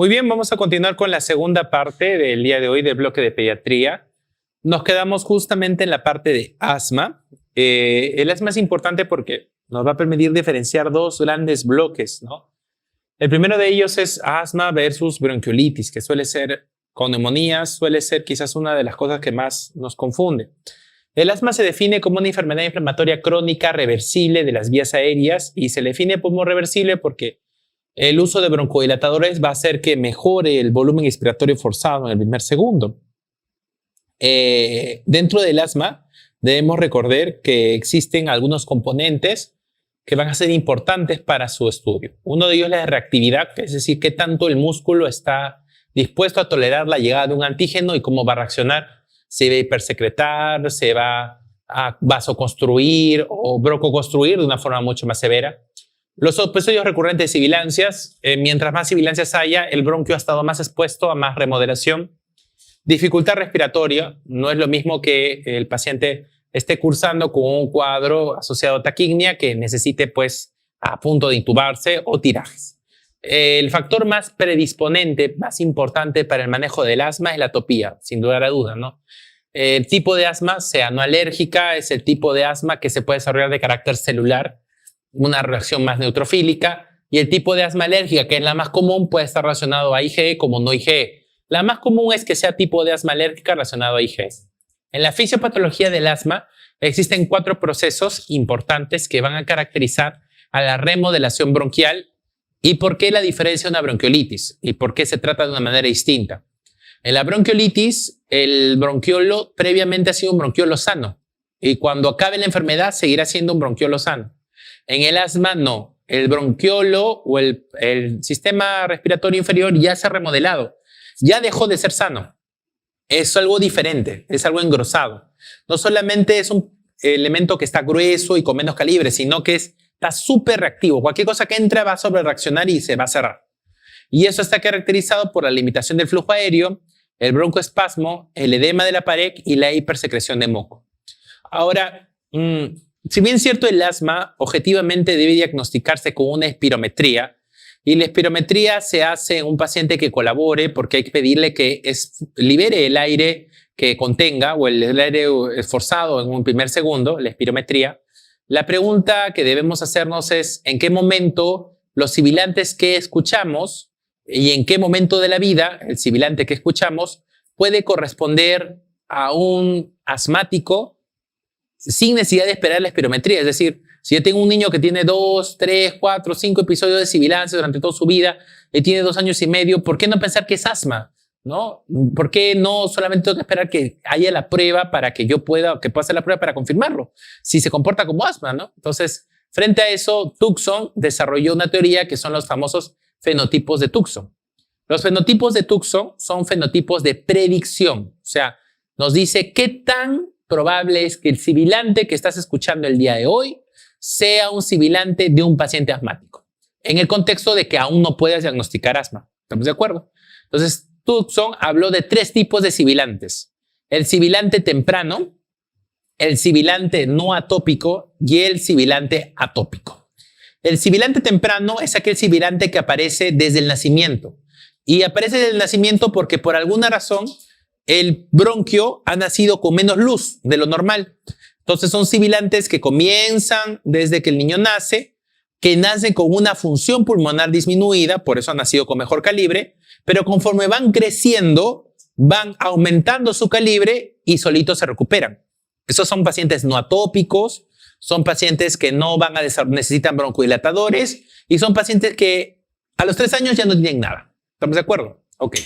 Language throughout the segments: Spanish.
Muy bien, vamos a continuar con la segunda parte del día de hoy del bloque de pediatría. Nos quedamos justamente en la parte de asma. El asma es importante porque nos va a permitir diferenciar dos grandes bloques, ¿no? El primero de ellos es asma versus bronquiolitis, que suele ser con neumonías, suele ser quizás una de las cosas que más nos confunde. El asma se define como una enfermedad inflamatoria crónica reversible de las vías aéreas y se define como reversible porque el uso de broncodilatadores va a hacer que mejore el volumen expiratorio forzado en el primer segundo. Dentro del asma debemos recordar que existen algunos componentes que van a ser importantes para su estudio. Uno de ellos es la reactividad, es decir, qué tanto el músculo está dispuesto a tolerar la llegada de un antígeno y cómo va a reaccionar. Se va a hipersecretar, se va a vasoconstruir o broncoconstruir de una forma mucho más severa. Los episodios recurrentes de sibilancias, mientras más sibilancias haya, el bronquio ha estado más expuesto a más remodelación. Dificultad respiratoria, no es lo mismo que el paciente esté cursando con un cuadro asociado a taquignia que necesite pues a punto de intubarse o tirajes. El factor más predisponente, más importante para el manejo del asma es la atopía, sin lugar a dudas, ¿no? El tipo de asma, sea no alérgica, es el tipo de asma que se puede desarrollar de carácter celular, una reacción más neutrofílica, y el tipo de asma alérgica, que es la más común, puede estar relacionado a IgE como no IgE. La más común es que sea tipo de asma alérgica relacionado a IgE. En la fisiopatología del asma existen 4 procesos importantes que van a caracterizar a la remodelación bronquial y por qué la diferencia de una bronquiolitis y por qué se trata de una manera distinta. En la bronquiolitis, el bronquiolo previamente ha sido un bronquiolo sano y cuando acabe la enfermedad seguirá siendo un bronquiolo sano. En el asma no, el bronquiolo o el sistema respiratorio inferior ya se ha remodelado, ya dejó de ser sano. Es algo diferente, es algo engrosado. No solamente es un elemento que está grueso y con menos calibre, sino que está súper reactivo. Cualquier cosa que entra va a sobrereaccionar y se va a cerrar. Y eso está caracterizado por la limitación del flujo aéreo, el broncoespasmo, el edema de la pared y la hipersecreción de moco. Ahora, si bien es cierto, el asma objetivamente debe diagnosticarse con una espirometría, y la espirometría se hace en un paciente que colabore porque hay que pedirle que libere el aire que contenga o el aire esforzado en un primer segundo, la espirometría. La pregunta que debemos hacernos es en qué momento los sibilantes que escuchamos y en qué momento de la vida el sibilante que escuchamos puede corresponder a un asmático sin necesidad de esperar la espirometría. Es decir, si yo tengo un niño que tiene 2, 3, 4, 5 episodios de sibilancia durante toda su vida y tiene 2 años y medio, ¿por qué no pensar que es asma? ¿No? ¿Por qué no solamente tengo que esperar que haya la prueba para que yo pueda hacer la prueba para confirmarlo? Si se comporta como asma, ¿no? Entonces, frente a eso, Tucson desarrolló una teoría que son los famosos fenotipos de Tucson. Los fenotipos de Tucson son fenotipos de predicción. O sea, nos dice qué tan probable es que el sibilante que estás escuchando el día de hoy sea un sibilante de un paciente asmático, en el contexto de que aún no puedes diagnosticar asma. ¿Estamos de acuerdo? Entonces, Tucson habló de 3 tipos de sibilantes: el sibilante temprano, el sibilante no atópico y el sibilante atópico. El sibilante temprano es aquel sibilante que aparece desde el nacimiento, y aparece desde el nacimiento porque por alguna razón el bronquio ha nacido con menos luz de lo normal. Entonces son sibilantes que comienzan desde que el niño nace, que nacen con una función pulmonar disminuida, por eso han nacido con mejor calibre, pero conforme van creciendo, van aumentando su calibre y solitos se recuperan. Esos son pacientes no atópicos, son pacientes que no van a necesitan broncodilatadores y son pacientes que a los 3 años ya no tienen nada. ¿Estamos de acuerdo? Ok.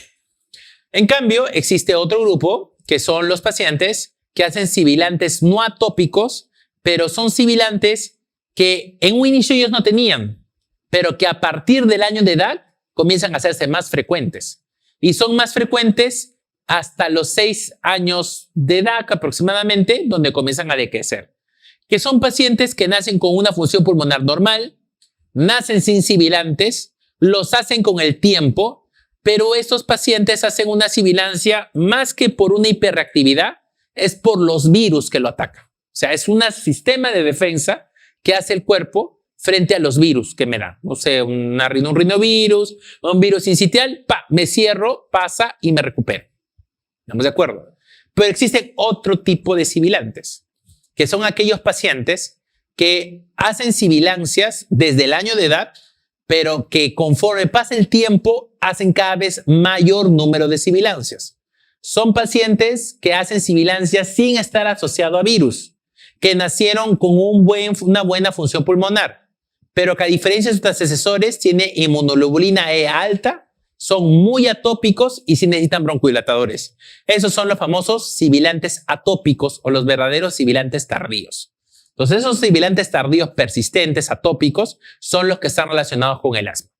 En cambio, existe otro grupo que son los pacientes que hacen sibilantes no atópicos, pero son sibilantes que en un inicio ellos no tenían, pero que a partir del año de edad comienzan a hacerse más frecuentes. Y son más frecuentes hasta los 6 años de edad aproximadamente, donde comienzan a decrecer. Que son pacientes que nacen con una función pulmonar normal, nacen sin sibilantes, los hacen con el tiempo, pero estos pacientes hacen una sibilancia más que por una hiperreactividad, es por los virus que lo atacan. O sea, es un sistema de defensa que hace el cuerpo frente a los virus que me dan. No sé, un rinovirus, un virus sincitial, me cierro, pasa y me recupero. ¿Estamos de acuerdo? Pero existen otro tipo de sibilantes, que son aquellos pacientes que hacen sibilancias desde el año de edad, pero que conforme pasa el tiempo hacen cada vez mayor número de sibilancias. Son pacientes que hacen sibilancias sin estar asociados a virus, que nacieron con una buena función pulmonar, pero que a diferencia de sus antecesores tiene inmunoglobulina E alta, son muy atópicos y sí necesitan broncodilatadores. Esos son los famosos sibilantes atópicos o los verdaderos sibilantes tardíos. Entonces, esos sibilantes tardíos persistentes, atópicos, son los que están relacionados con el asma.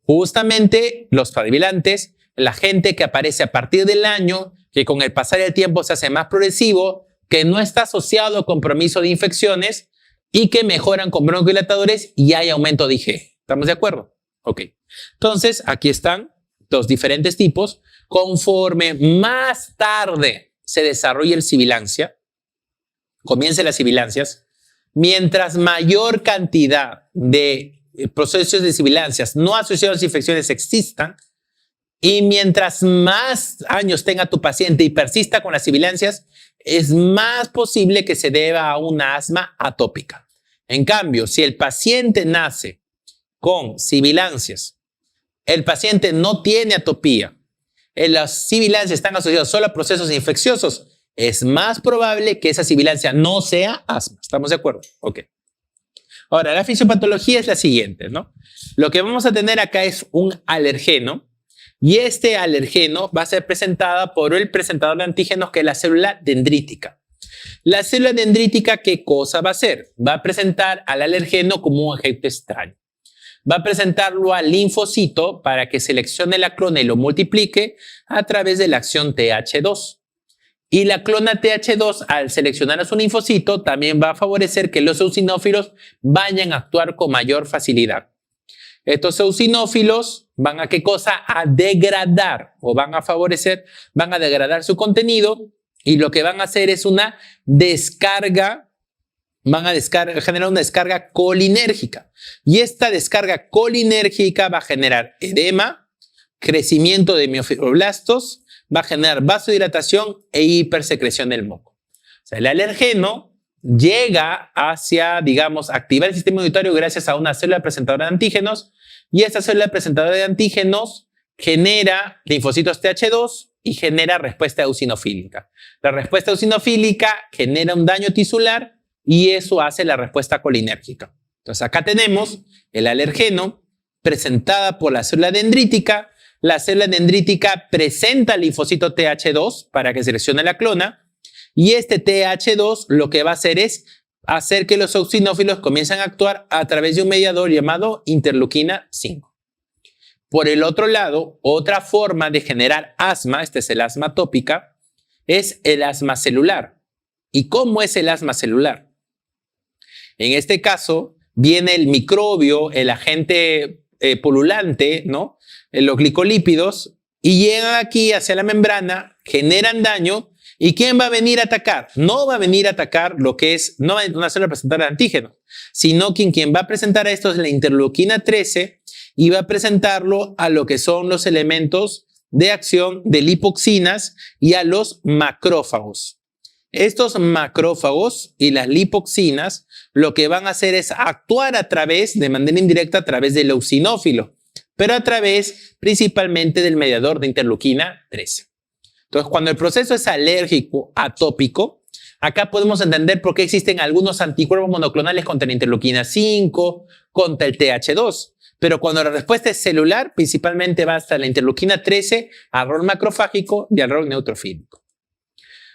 Justamente los sibilantes, la gente que aparece a partir del año, que con el pasar del tiempo se hace más progresivo, que no está asociado a compromiso de infecciones y que mejoran con broncodilatadores y hay aumento de IG. ¿Estamos de acuerdo? Ok. Entonces, aquí están los diferentes tipos. Conforme más tarde se desarrolla el sibilancia, comiencen las sibilancias, mientras mayor cantidad de procesos de sibilancias no asociados a infecciones existan, y mientras más años tenga tu paciente y persista con las sibilancias, es más posible que se deba a una asma atópica. En cambio, si el paciente nace con sibilancias, el paciente no tiene atopía, las sibilancias están asociadas solo a procesos infecciosos, es más probable que esa sibilancia no sea asma. ¿Estamos de acuerdo? Ok. Ahora, la fisiopatología es la siguiente, ¿no? Lo que vamos a tener acá es un alergeno y este alergeno va a ser presentada por el presentador de antígenos que es la célula dendrítica. La célula dendrítica, ¿qué cosa va a hacer? Va a presentar al alergeno como un agente extraño. Va a presentarlo al linfocito para que seleccione la clona y lo multiplique a través de la acción TH2. Y la clona TH2, al seleccionar a su linfocito, también va a favorecer que los eosinófilos vayan a actuar con mayor facilidad. Estos eosinófilos van a ¿qué cosa? A degradar o van a favorecer, van a degradar su contenido y lo que van a hacer es una descarga, generar una descarga colinérgica. Y esta descarga colinérgica va a generar edema, crecimiento de miofibroblastos, va a generar vasodilatación e hipersecreción del moco. O sea, el alergeno llega hacia, digamos, activar el sistema inmunitario gracias a una célula presentadora de antígenos y esta célula presentadora de antígenos genera linfocitos TH2 y genera respuesta eosinofílica. La respuesta eosinofílica genera un daño tisular y eso hace la respuesta colinérgica. Entonces acá tenemos el alergeno presentada por la célula dendrítica. La célula dendrítica presenta el linfocito TH2 para que seleccione la clona y este TH2 lo que va a hacer es hacer que los eosinófilos comiencen a actuar a través de un mediador llamado interleuquina 5. Por el otro lado, otra forma de generar asma, este es el asma atópica, es el asma celular. ¿Y cómo es el asma celular? En este caso, viene el microbio, el agente pululante, ¿no? Los glicolípidos, y llegan aquí hacia la membrana, generan daño, ¿y quién va a venir a atacar? No va a venir a atacar lo que es, no va a ser presentar antígeno, sino quien va a presentar a esto es la interleuquina 13 y va a presentarlo a lo que son los elementos de acción de lipoxinas y a los macrófagos. Estos macrófagos y las lipoxinas lo que van a hacer es actuar a través, de manera indirecta, a través del eosinófilo, pero a través principalmente del mediador de interleuquina 13. Entonces, cuando el proceso es alérgico, atópico, acá podemos entender por qué existen algunos anticuerpos monoclonales contra la interleuquina 5, contra el TH2. Pero cuando la respuesta es celular, principalmente va hasta la interleuquina 13, al rol macrofágico y al rol neutrofílico.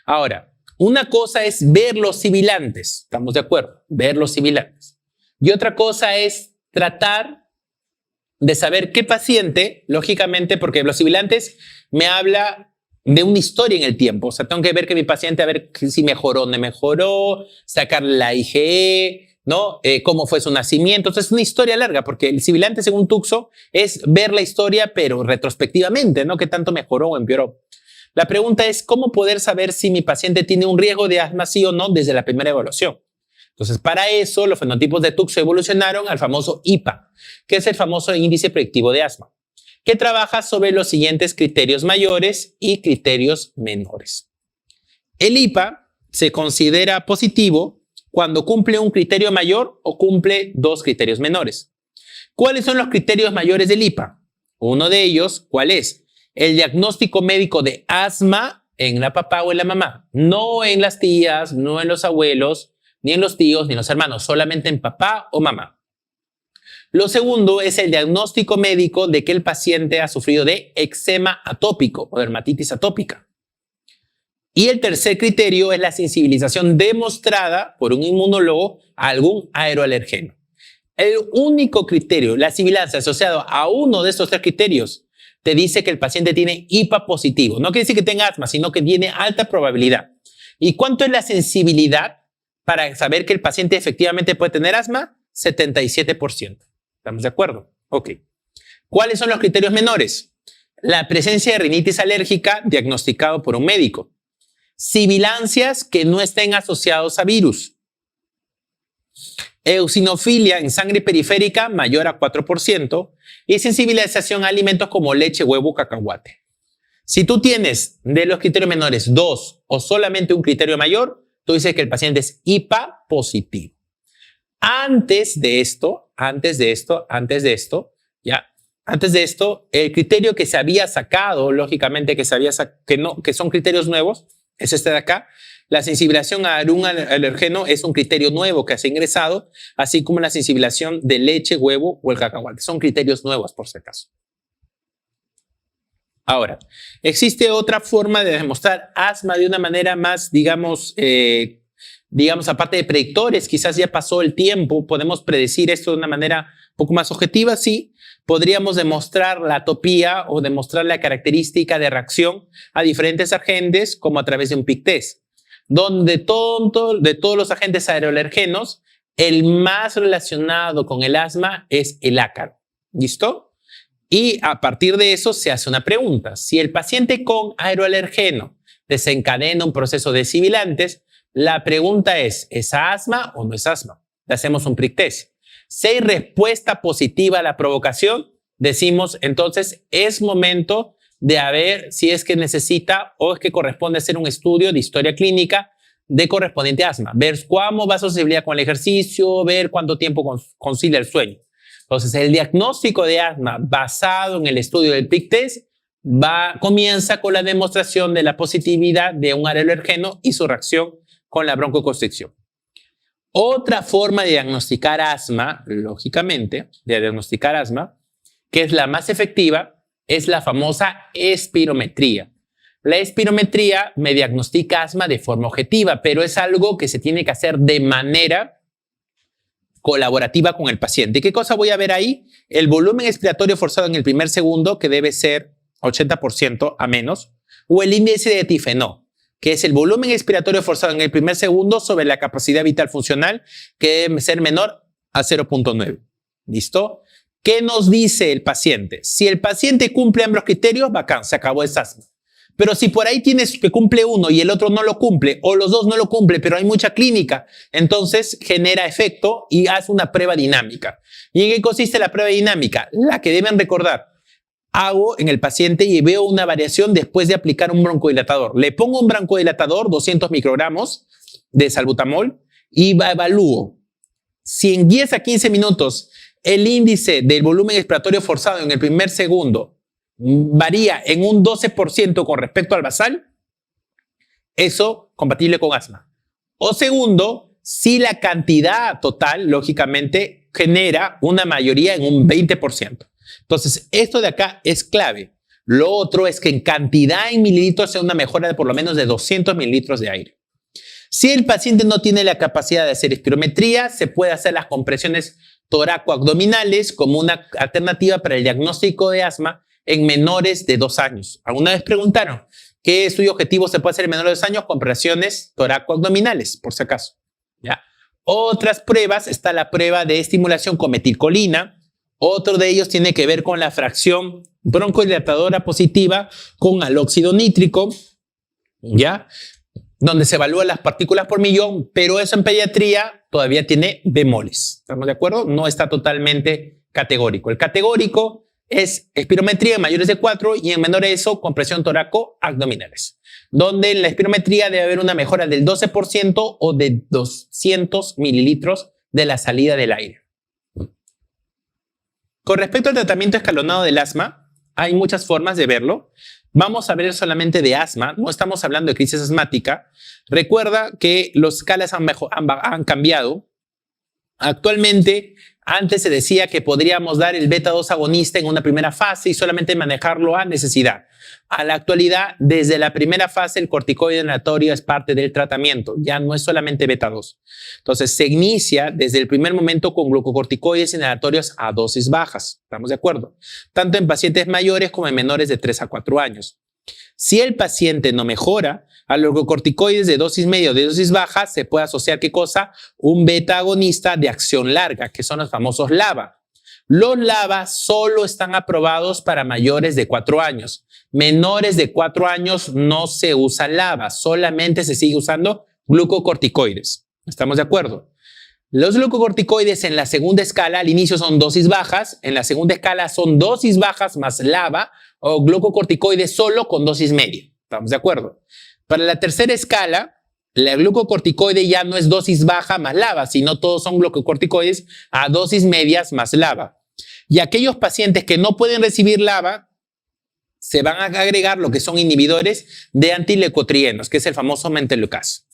Ahora, una cosa es ver los sibilantes, ¿estamos de acuerdo? Ver los sibilantes. Y otra cosa es tratar de saber qué paciente, lógicamente, porque los sibilantes me habla de una historia en el tiempo. O sea, tengo que ver que mi paciente, a ver si mejoró o no mejoró, sacarle la IgE, ¿no? Cómo fue su nacimiento. Entonces, es una historia larga, porque el sibilante, según Tuxo, es ver la historia, pero retrospectivamente, ¿no? ¿Qué tanto mejoró o empeoró? La pregunta es, ¿cómo poder saber si mi paciente tiene un riesgo de asma sí o no desde la primera evaluación? Entonces, para eso, los fenotipos de Tuxo evolucionaron al famoso IPA, que es el famoso índice predictivo de asma, que trabaja sobre los siguientes criterios mayores y criterios menores. El IPA se considera positivo cuando cumple un criterio mayor o cumple dos criterios menores. ¿Cuáles son los criterios mayores del IPA? Uno de ellos, ¿cuál es? El diagnóstico médico de asma en la papá o en la mamá, no en las tías, no en los abuelos, ni en los tíos, ni en los hermanos, solamente en papá o mamá. Lo segundo es el diagnóstico médico de que el paciente ha sufrido de eczema atópico o dermatitis atópica. Y el tercer criterio es la sensibilización demostrada por un inmunólogo a algún aeroalergeno. El único criterio, la sibilancia asociado a uno de estos tres criterios, te dice que el paciente tiene IPA positivo. No quiere decir que tenga asma, sino que tiene alta probabilidad. ¿Y cuánto es la sensibilidad para saber que el paciente efectivamente puede tener asma? 77%. ¿Estamos de acuerdo? Ok. ¿Cuáles son los criterios menores? La presencia de rinitis alérgica diagnosticado por un médico. Sibilancias que no estén asociados a virus. Eosinofilia en sangre periférica mayor a 4% y sensibilización a alimentos como leche, huevo, cacahuate. Si tú tienes de los criterios menores 2 o solamente un criterio mayor, tú dices que el paciente es IPA positivo. Antes de esto, el criterio que se había sacado, lógicamente que son criterios nuevos, es este de acá. La sensibilización a un alergeno es un criterio nuevo que se ha ingresado, así como la sensibilización de leche, huevo o el cacahuate. Son criterios nuevos, por si acaso. Ahora, existe otra forma de demostrar asma de una manera más, digamos, aparte de predictores, quizás ya pasó el tiempo, podemos predecir esto de una manera un poco más objetiva, sí. Podríamos demostrar la atopía o demostrar la característica de reacción a diferentes agentes como a través de un PIC test, donde de todos los agentes aeroalergenos, el más relacionado con el asma es el ácaro. ¿Listo? Y a partir de eso se hace una pregunta. Si el paciente con aeroalergeno desencadena un proceso de sibilantes, la pregunta ¿es asma o no es asma? Le hacemos un PIC test. Si hay respuesta positiva a la provocación, decimos entonces es momento de ver si es que necesita o es que corresponde hacer un estudio de historia clínica de correspondiente asma, ver cómo va su sensibilidad con el ejercicio, ver cuánto tiempo concilia el sueño. Entonces, el diagnóstico de asma basado en el estudio del PIC test comienza con la demostración de la positividad de un aeroalergeno y su reacción con la broncoconstricción. Otra forma de diagnosticar asma, lógicamente, que es la más efectiva, es la famosa espirometría. La espirometría me diagnostica asma de forma objetiva, pero es algo que se tiene que hacer de manera colaborativa con el paciente. ¿Qué cosa voy a ver ahí? El volumen expiratorio forzado en el primer segundo, que debe ser 80% a menos, o el índice de difenó, que es el volumen expiratorio forzado en el primer segundo sobre la capacidad vital funcional, que debe ser menor a 0.9. ¿Listo? ¿Qué nos dice el paciente? Si el paciente cumple ambos criterios, bacán, se acabó esa asma. Pero si por ahí tienes que cumple uno y el otro no lo cumple, o los dos no lo cumplen, pero hay mucha clínica, entonces genera efecto y haz una prueba dinámica. ¿Y en qué consiste la prueba dinámica? La que deben recordar. Hago en el paciente y veo una variación después de aplicar un broncodilatador. Le pongo un broncodilatador, 200 microgramos de salbutamol, y evalúo. Si en 10 a 15 minutos el índice del volumen expiratorio forzado en el primer segundo varía en un 12% con respecto al basal, eso compatible con asma. O segundo, si la cantidad total, lógicamente, genera una mayoría en un 20%. Entonces, esto de acá es clave. Lo otro es que en cantidad en mililitros sea una mejora de por lo menos de 200 mililitros de aire. Si el paciente no tiene la capacidad de hacer espirometría, se puede hacer las compresiones toracoabdominales como una alternativa para el diagnóstico de asma en menores de 2 años. ¿Alguna vez preguntaron qué estudio objetivo se puede hacer en menores de 2 años? Compresiones toracoabdominales, por si acaso. ¿Ya? Otras pruebas, está la prueba de estimulación con metilcolina. Otro de ellos tiene que ver con la fracción broncodilatadora positiva con alóxido nítrico. ¿Ya? donde se evalúan las partículas por millón, pero eso en pediatría todavía tiene bemoles. ¿Estamos de acuerdo? No está totalmente categórico. El categórico es espirometría en mayores de 4 y en menores de eso, compresión toraco-abdominales, donde en la espirometría debe haber una mejora del 12% o de 200 mililitros de la salida del aire. Con respecto al tratamiento escalonado del asma, hay muchas formas de verlo. Vamos a ver solamente de asma, no estamos hablando de crisis asmática. Recuerda que los escalas han cambiado. Actualmente, antes se decía que podríamos dar el beta-2 agonista en una primera fase y solamente manejarlo a necesidad. A la actualidad, desde la primera fase, el corticoide inhalatorio es parte del tratamiento, ya no es solamente beta-2. Entonces, se inicia desde el primer momento con glucocorticoides inhalatorios a dosis bajas. ¿Estamos de acuerdo? Tanto en pacientes mayores como en menores de 3 a 4 años. Si el paciente no mejora, a los glucocorticoides de dosis media o de dosis baja se puede asociar, ¿qué cosa? Un beta agonista de acción larga, que son los famosos LABA. Los LABA solo están aprobados para mayores de 4 años. Menores de 4 años no se usa LABA, solamente se sigue usando glucocorticoides. ¿Estamos de acuerdo? Los glucocorticoides en la segunda escala al inicio son dosis bajas, en la segunda escala son dosis bajas más LABA o glucocorticoides solo con dosis media. ¿Estamos de acuerdo? Para la tercera escala, la glucocorticoide ya no es dosis baja más LABA, sino todos son glucocorticoides a dosis medias más LABA. Y aquellos pacientes que no pueden recibir LABA, se van a agregar lo que son inhibidores de antileucotrienos, que es el famoso Montelukast.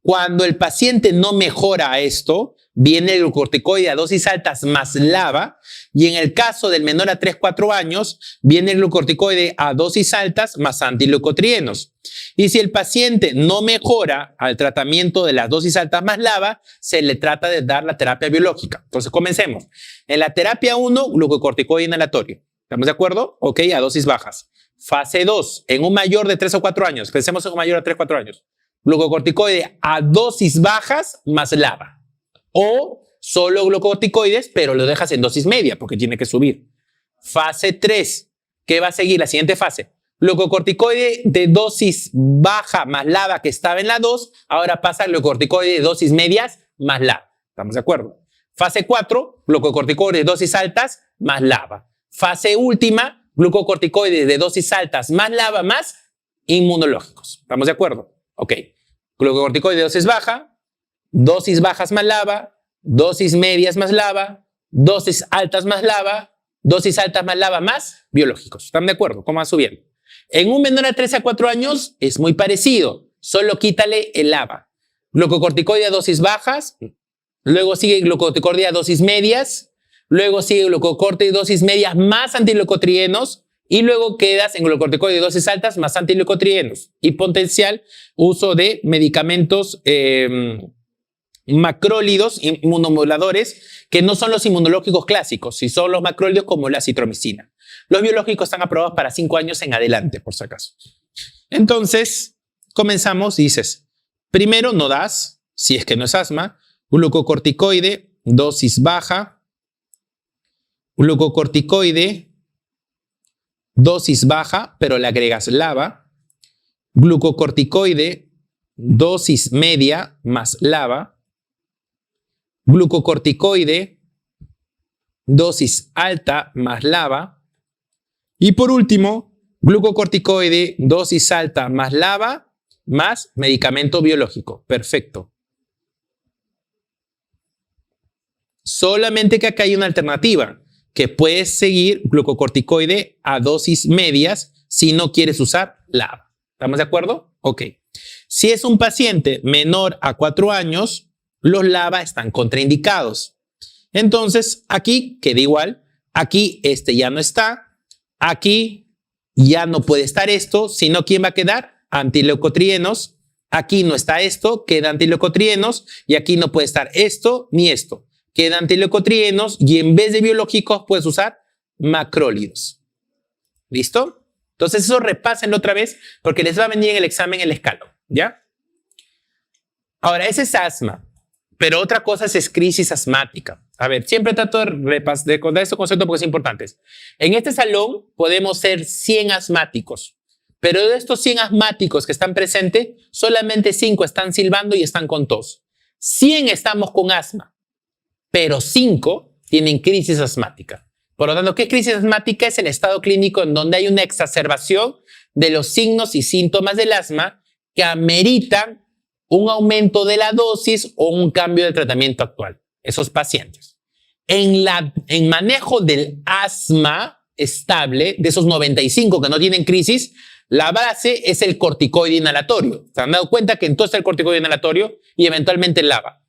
Cuando el paciente no mejora a esto, viene el glucocorticoide a dosis altas más LABA, y en el caso del menor a 3-4 años, viene el glucocorticoide a dosis altas más antileucotrienos. Y si el paciente no mejora al tratamiento de las dosis altas más LABA, se le trata de dar la terapia biológica. Entonces, comencemos. En la terapia 1, glucocorticoide inhalatorio. ¿Estamos de acuerdo? Ok, a dosis bajas. Fase 2, en un mayor de 3 o 4 años. Pensemos en un mayor de 3-4 años. Glucocorticoide a dosis bajas más LABA. O solo glucocorticoides, pero lo dejas en dosis media porque tiene que subir. Fase 3. ¿Qué va a seguir? La siguiente fase. Glucocorticoide de dosis baja más LABA que estaba en la 2, ahora pasa al glucocorticoide de dosis medias más LABA. ¿Estamos de acuerdo? Fase 4. Glucocorticoide de dosis altas más LABA. Fase última. Glucocorticoide de dosis altas más LABA más inmunológicos. ¿Estamos de acuerdo? Ok. Glucocorticoide de dosis bajas más LABA, dosis medias más LABA, dosis altas más LABA, dosis altas más LABA más biológicos. ¿Están de acuerdo? ¿Cómo va subiendo? En un menor a 3 a 4 años es muy parecido. Solo quítale el LABA. Glucocorticoide a dosis bajas, luego sigue glucocorticoide a dosis medias, luego sigue glucocorticoide a dosis medias más antileucotrienos, y luego quedas en glucocorticoide de dosis altas más antileucotrienos y potencial uso de medicamentos macrólidos, inmunomoduladores, que no son los inmunológicos clásicos, si son los macrólidos como la citromicina. Los biológicos están aprobados para 5 años en adelante, por si acaso. Entonces, comenzamos y dices, primero no das, si es que no es asma, glucocorticoide, dosis baja, glucocorticoide, dosis baja, pero le agregas LABA, glucocorticoide, dosis media más LABA, glucocorticoide, dosis alta más LABA, y por último, glucocorticoide, dosis alta más LABA, más medicamento biológico. Perfecto. Solamente que acá hay una alternativa, que puedes seguir glucocorticoide a dosis medias si no quieres usar LABA. ¿Estamos de acuerdo? Ok. Si es un paciente menor a 4 años, los LABA están contraindicados. Entonces, aquí queda igual. Aquí este ya no está. Aquí ya no puede estar esto, sino ¿quién va a quedar? Antileucotrienos. Aquí no está esto, queda antileucotrienos. Y aquí no puede estar esto ni esto. Quedan antileucotrienos y en vez de biológicos puedes usar macrólidos. ¿Listo? Entonces eso repásenlo otra vez porque les va a venir en el examen el escalón, ¿ya? Ahora, ese es asma, pero otra cosa es crisis asmática. A ver, siempre trato de contar estos conceptos porque son importantes. En este salón podemos ser 100 asmáticos, Pero de estos 100 asmáticos que están presentes, solamente 5 están silbando y están con tos. 100 estamos con asma, pero 5 tienen crisis asmática. Por lo tanto, ¿qué es crisis asmática? Es el estado clínico en donde hay una exacerbación de los signos y síntomas del asma que ameritan un aumento de la dosis o un cambio de tratamiento actual. Esos pacientes. En manejo del asma estable, de esos 95 que no tienen crisis, la base es el corticoide inhalatorio. ¿Se han dado cuenta que entonces el corticoide inhalatorio y eventualmente el LABA?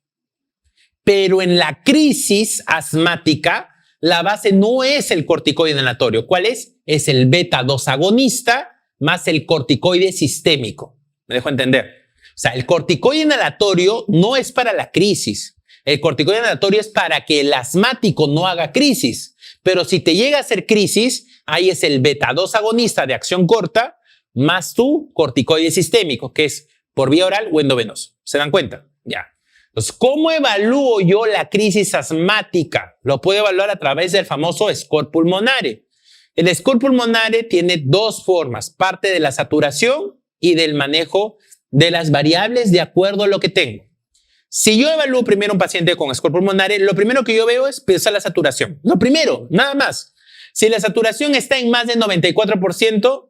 Pero en la crisis asmática, la base no es el corticoide inhalatorio. ¿Cuál es? Es el beta-2 agonista más el corticoide sistémico. ¿Me dejo entender? O sea, el corticoide inhalatorio no es para la crisis. El corticoide inhalatorio es para que el asmático no haga crisis. Pero si te llega a hacer crisis, ahí es el beta-2 agonista de acción corta más tu corticoide sistémico, que es por vía oral o endovenoso. ¿Se dan cuenta? Ya. Entonces, ¿cómo evalúo yo la crisis asmática? Lo puedo evaluar a través del famoso score pulmonare. El score pulmonare tiene dos formas, parte de la saturación y del manejo de las variables de acuerdo a lo que tengo. Si yo evalúo primero un paciente con score pulmonare, lo primero que yo veo es pensar la saturación. Lo primero, nada más. Si la saturación está en más del 94%,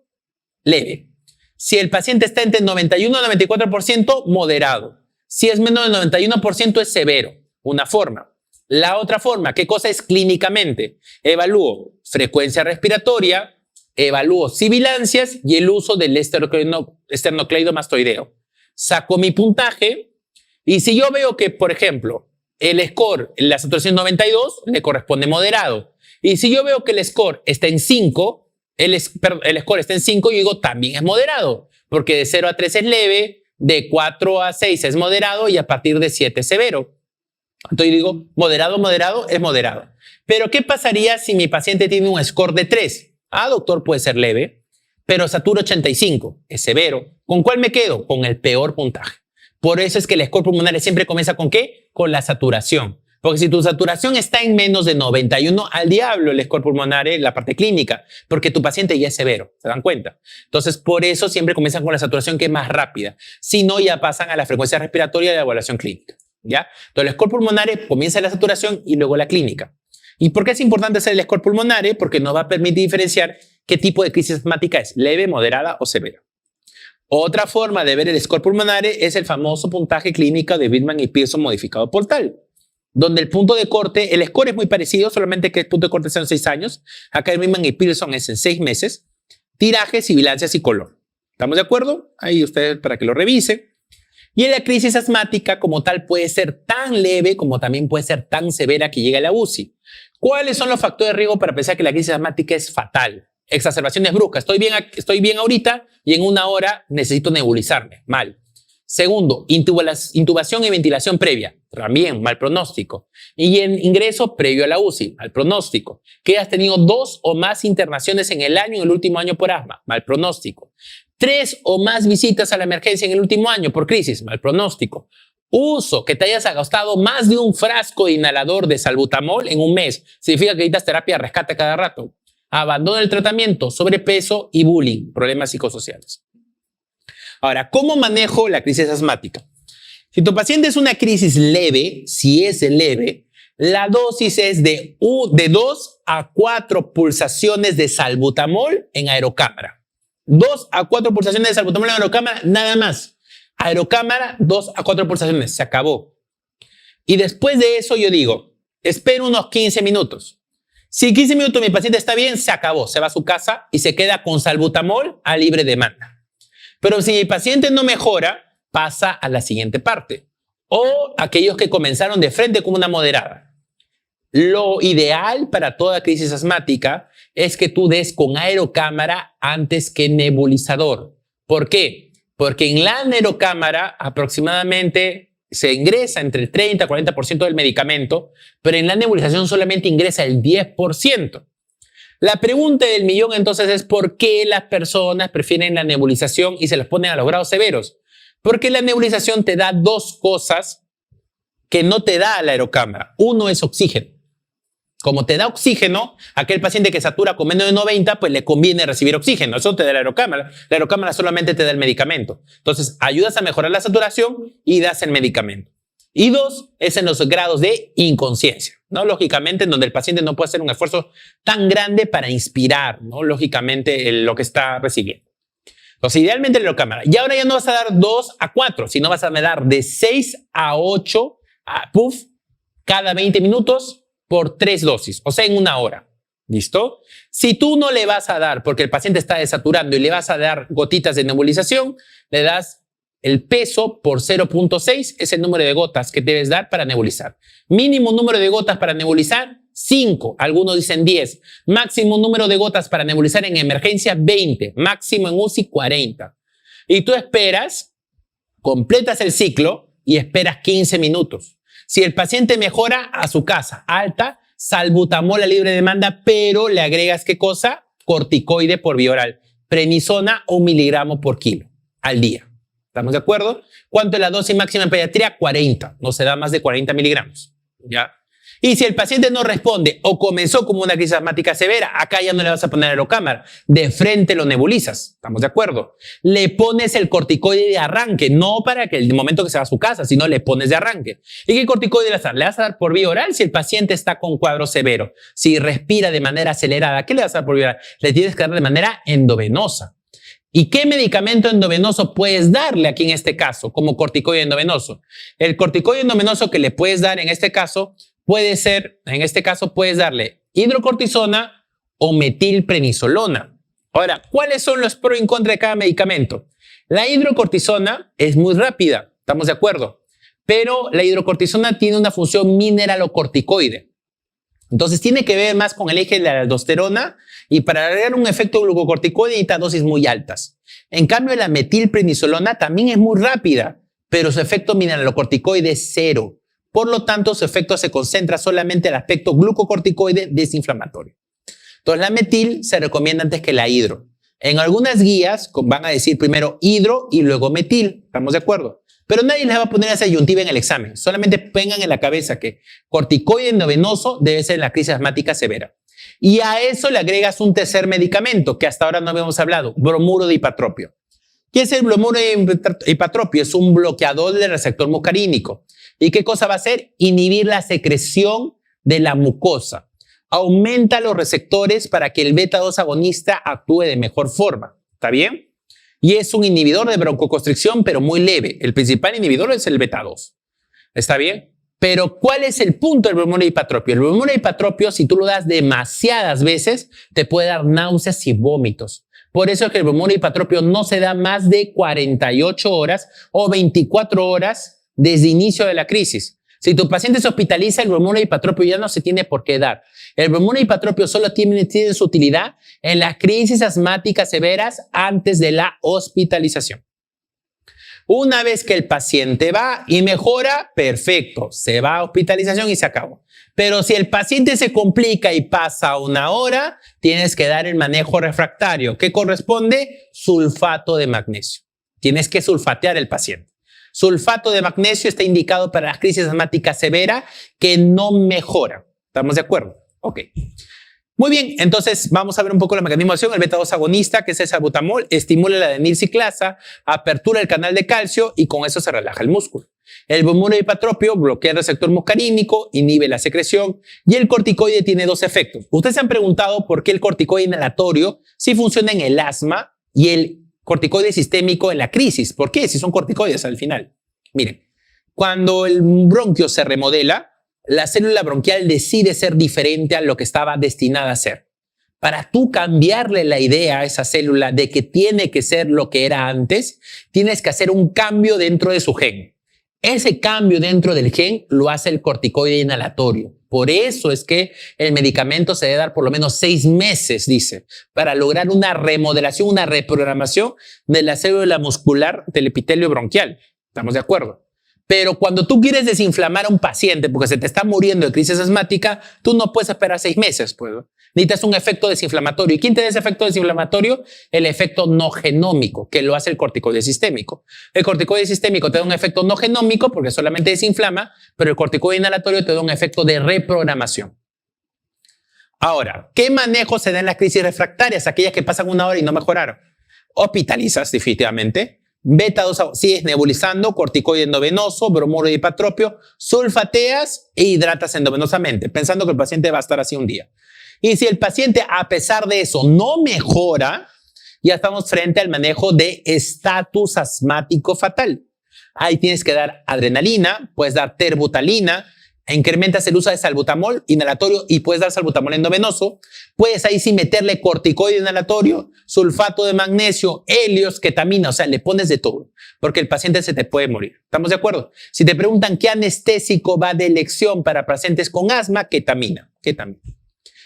leve. Si el paciente está entre 91 y 94%, moderado. Si es menos del 91%, es severo. Una forma. La otra forma, ¿qué cosa es clínicamente? Evalúo frecuencia respiratoria, evalúo sibilancias y el uso del esternocleidomastoideo. Saco mi puntaje y si yo veo que, por ejemplo, el score, la saturación 92, le corresponde moderado. Y si yo veo que el score está en 5, el score está en 5, yo digo también es moderado, porque de 0 a 3 es leve, de 4 a 6 es moderado y a partir de 7 es severo. Entonces digo, moderado, moderado, es moderado. Pero ¿qué pasaría si mi paciente tiene un score de 3? Ah, doctor, puede ser leve, pero satura 85, es severo. ¿Con cuál me quedo? Con el peor puntaje. Por eso es que el score pulmonar siempre comienza ¿con qué? Con la saturación. Porque si tu saturación está en menos de 91, al diablo el score pulmonar, la parte clínica, porque tu paciente ya es severo, ¿se dan cuenta? Entonces, por eso siempre comienzan con la saturación que es más rápida. Si no, ya pasan a la frecuencia respiratoria y la evaluación clínica, ¿ya? Entonces, el score pulmonar comienza la saturación y luego la clínica. ¿Y por qué es importante hacer el score pulmonar? Porque nos va a permitir diferenciar qué tipo de crisis asmática es, leve, moderada o severa. Otra forma de ver el score pulmonar es el famoso puntaje clínico de Bidman y Pearson modificado por tal, donde el punto de corte, el score es muy parecido, solamente que el punto de corte son 6 años. Acá el Bidman y Pearson es en 6 meses. Tiraje, sibilancias y color. ¿Estamos de acuerdo? Ahí ustedes para que lo revisen. Y en la crisis asmática como tal puede ser tan leve como también puede ser tan severa que llegue a la UCI. ¿Cuáles son los factores de riesgo para pensar que la crisis asmática es fatal? Exacerbaciones bruscas. Estoy bien ahorita y en una hora necesito nebulizarme. Mal. Segundo, intubación y ventilación previa. También mal pronóstico. Y en ingreso previo a la UCI. Mal pronóstico. Que has tenido 2 o más internaciones en el año, en el último año por asma. Mal pronóstico. 3 o más visitas a la emergencia en el último año por crisis. Mal pronóstico. Uso, que te hayas gastado más de un frasco de inhalador de salbutamol en un mes. Significa que necesitas terapia de rescate cada rato. Abandono del tratamiento, sobrepeso y bullying, problemas psicosociales. Ahora, ¿cómo manejo la crisis asmática? Si tu paciente es una crisis leve, si es leve, la dosis es de 2 a 4 pulsaciones de salbutamol en aerocámara. 2 a 4 pulsaciones de salbutamol en aerocámara, nada más. Aerocámara, 2 a 4 pulsaciones, se acabó. Y después de eso yo digo, espero unos 15 minutos. Si en 15 minutos mi paciente está bien, se acabó, se va a su casa y se queda con salbutamol a libre demanda. Pero si mi paciente no mejora, pasa a la siguiente parte. O aquellos que comenzaron de frente con una moderada. Lo ideal para toda crisis asmática es que tú des con aerocámara antes que nebulizador. ¿Por qué? Porque en la aerocámara aproximadamente se ingresa entre el 30 y 40% del medicamento, pero en la nebulización solamente ingresa el 10%. La pregunta del millón entonces es ¿por qué las personas prefieren la nebulización y se las ponen a los grados severos? Porque la nebulización te da 2 cosas que no te da la aerocámara. Uno es oxígeno. Como te da oxígeno, aquel paciente que satura con menos de 90, pues le conviene recibir oxígeno. Eso te da la aerocámara. La aerocámara solamente te da el medicamento. Entonces, ayudas a mejorar la saturación y das el medicamento. Y 2, es en los grados de inconsciencia, ¿no? Lógicamente, en donde el paciente no puede hacer un esfuerzo tan grande para inspirar, ¿no? Lógicamente, lo que está recibiendo. Entonces, idealmente la aerocámara. Y ahora ya no vas a dar 2 a 4, sino vas a dar de 6 a 8 puff cada 20 minutos por 3 dosis, o sea, en 1 hora. ¿Listo? Si tú no le vas a dar, porque el paciente está desaturando y le vas a dar gotitas de nebulización, le das el peso por 0.6, es el número de gotas que debes dar para nebulizar. Mínimo número de gotas para nebulizar, 5. Algunos dicen 10. Máximo número de gotas para nebulizar en emergencia, 20. Máximo en UCI, 40. Y tú esperas, completas el ciclo y esperas 15 minutos. Si el paciente mejora, a su casa, alta, salbutamol a libre demanda, pero le agregas, ¿qué cosa? Corticoide por vía oral. Prednisona, 1 miligramo por kilo al día. ¿Estamos de acuerdo? ¿Cuánto es la dosis máxima en pediatría? 40. No se da más de 40 miligramos. ¿Ya? Y si el paciente no responde o comenzó como una crisis asmática severa, acá ya no le vas a poner aerocámara. De frente lo nebulizas. ¿Estamos de acuerdo? Le pones el corticoide de arranque, no para que el momento que se va a su casa, sino le pones de arranque. ¿Y qué corticoide le vas a dar? Le vas a dar por vía oral si el paciente está con cuadro severo. Si respira de manera acelerada, ¿qué le vas a dar por vía oral? Le tienes que dar de manera endovenosa. ¿Y qué medicamento endovenoso puedes darle aquí en este caso como corticoide endovenoso? El corticoide endovenoso que le puedes dar en este caso puede ser, puedes darle hidrocortisona o metilprednisolona. Ahora, ¿cuáles son los pros y en contra de cada medicamento? La hidrocortisona es muy rápida, ¿estamos de acuerdo? Pero la hidrocortisona tiene una función mineralocorticoide. Entonces tiene que ver más con el eje de la aldosterona y para agregar un efecto glucocorticoide necesita dosis muy altas. En cambio, la metilprednisolona también es muy rápida, pero su efecto mineralocorticoide es 0. Por lo tanto, su efecto se concentra solamente en el aspecto glucocorticoide desinflamatorio. Entonces, la metil se recomienda antes que la hidro. En algunas guías van a decir primero hidro y luego metil. ¿Estamos de acuerdo? Pero nadie les va a poner esa disyuntiva en el examen. Solamente tengan en la cabeza que corticoide endovenoso debe ser en la crisis asmática severa. Y a eso le agregas un tercer medicamento que hasta ahora no habíamos hablado, bromuro de hipatropio. ¿Qué es el bromuro de hipatropio? Es un bloqueador del receptor muscarínico. ¿Y qué cosa va a hacer? Inhibir la secreción de la mucosa. Aumenta los receptores para que el beta-2 agonista actúe de mejor forma. ¿Está bien? Y es un inhibidor de broncoconstricción, pero muy leve. El principal inhibidor es el beta-2. ¿Está bien? Pero ¿cuál es el punto del bromuro de hipatropio? El bromuro de hipatropio, si tú lo das demasiadas veces, te puede dar náuseas y vómitos. Por eso es que el bromuro de hipatropio no se da más de 48 horas o 24 horas desde inicio de la crisis. Si tu paciente se hospitaliza, el bromuro de hipatropio ya no se tiene por qué dar. El bromuro de hipatropio solo tiene su utilidad en las crisis asmáticas severas antes de la hospitalización. Una vez que el paciente va y mejora, perfecto, se va a hospitalización y se acabó. Pero si el paciente se complica y pasa 1 hora, tienes que dar el manejo refractario. ¿Qué corresponde? Sulfato de magnesio. Tienes que sulfatear el paciente. Sulfato de magnesio está indicado para las crisis asmáticas severas que no mejoran. ¿Estamos de acuerdo? Ok. Muy bien, entonces vamos a ver un poco el mecanismo de acción. El beta-2 agonista, que es el salbutamol, estimula la adenilciclasa, apertura el canal de calcio y con eso se relaja el músculo. El bromuro de hipatropio bloquea el receptor muscarínico, inhibe la secreción y el corticoide tiene 2 efectos. Ustedes se han preguntado por qué el corticoide inhalatorio sí funciona en el asma y el corticoide sistémico en la crisis. ¿Por qué? Si son corticoides al final. Miren, cuando el bronquio se remodela, la célula bronquial decide ser diferente a lo que estaba destinada a ser. Para tú cambiarle la idea a esa célula de que tiene que ser lo que era antes, tienes que hacer un cambio dentro de su gen. Ese cambio dentro del gen lo hace el corticoide inhalatorio. Por eso es que el medicamento se debe dar por lo menos 6 meses, dice, para lograr una remodelación, una reprogramación de la célula muscular del epitelio bronquial. ¿Estamos de acuerdo? Pero cuando tú quieres desinflamar a un paciente porque se te está muriendo de crisis asmática, tú no puedes esperar 6 meses, pues. Necesitas un efecto desinflamatorio. ¿Y quién te da ese efecto desinflamatorio? El efecto no genómico, que lo hace el corticoide sistémico. El corticoide sistémico te da un efecto no genómico porque solamente desinflama, pero el corticoide inhalatorio te da un efecto de reprogramación. Ahora, ¿qué manejo se da en las crisis refractarias? Aquellas que pasan 1 hora y no mejoraron. Hospitalizas definitivamente. Beta-2, sigues nebulizando, corticoide endovenoso, bromuro de hipatropio, sulfateas e hidratas endovenosamente, pensando que el paciente va a estar así un día. Y si el paciente, a pesar de eso, no mejora, ya estamos frente al manejo de estatus asmático fatal. Ahí tienes que dar adrenalina, puedes dar terbutalina, incrementas el uso de salbutamol inhalatorio y puedes dar salbutamol endovenoso. Puedes ahí sí meterle corticoide inhalatorio, sulfato de magnesio, helios, ketamina, o sea, le pones de todo, porque el paciente se te puede morir. ¿Estamos de acuerdo? Si te preguntan qué anestésico va de elección para pacientes con asma, ketamina.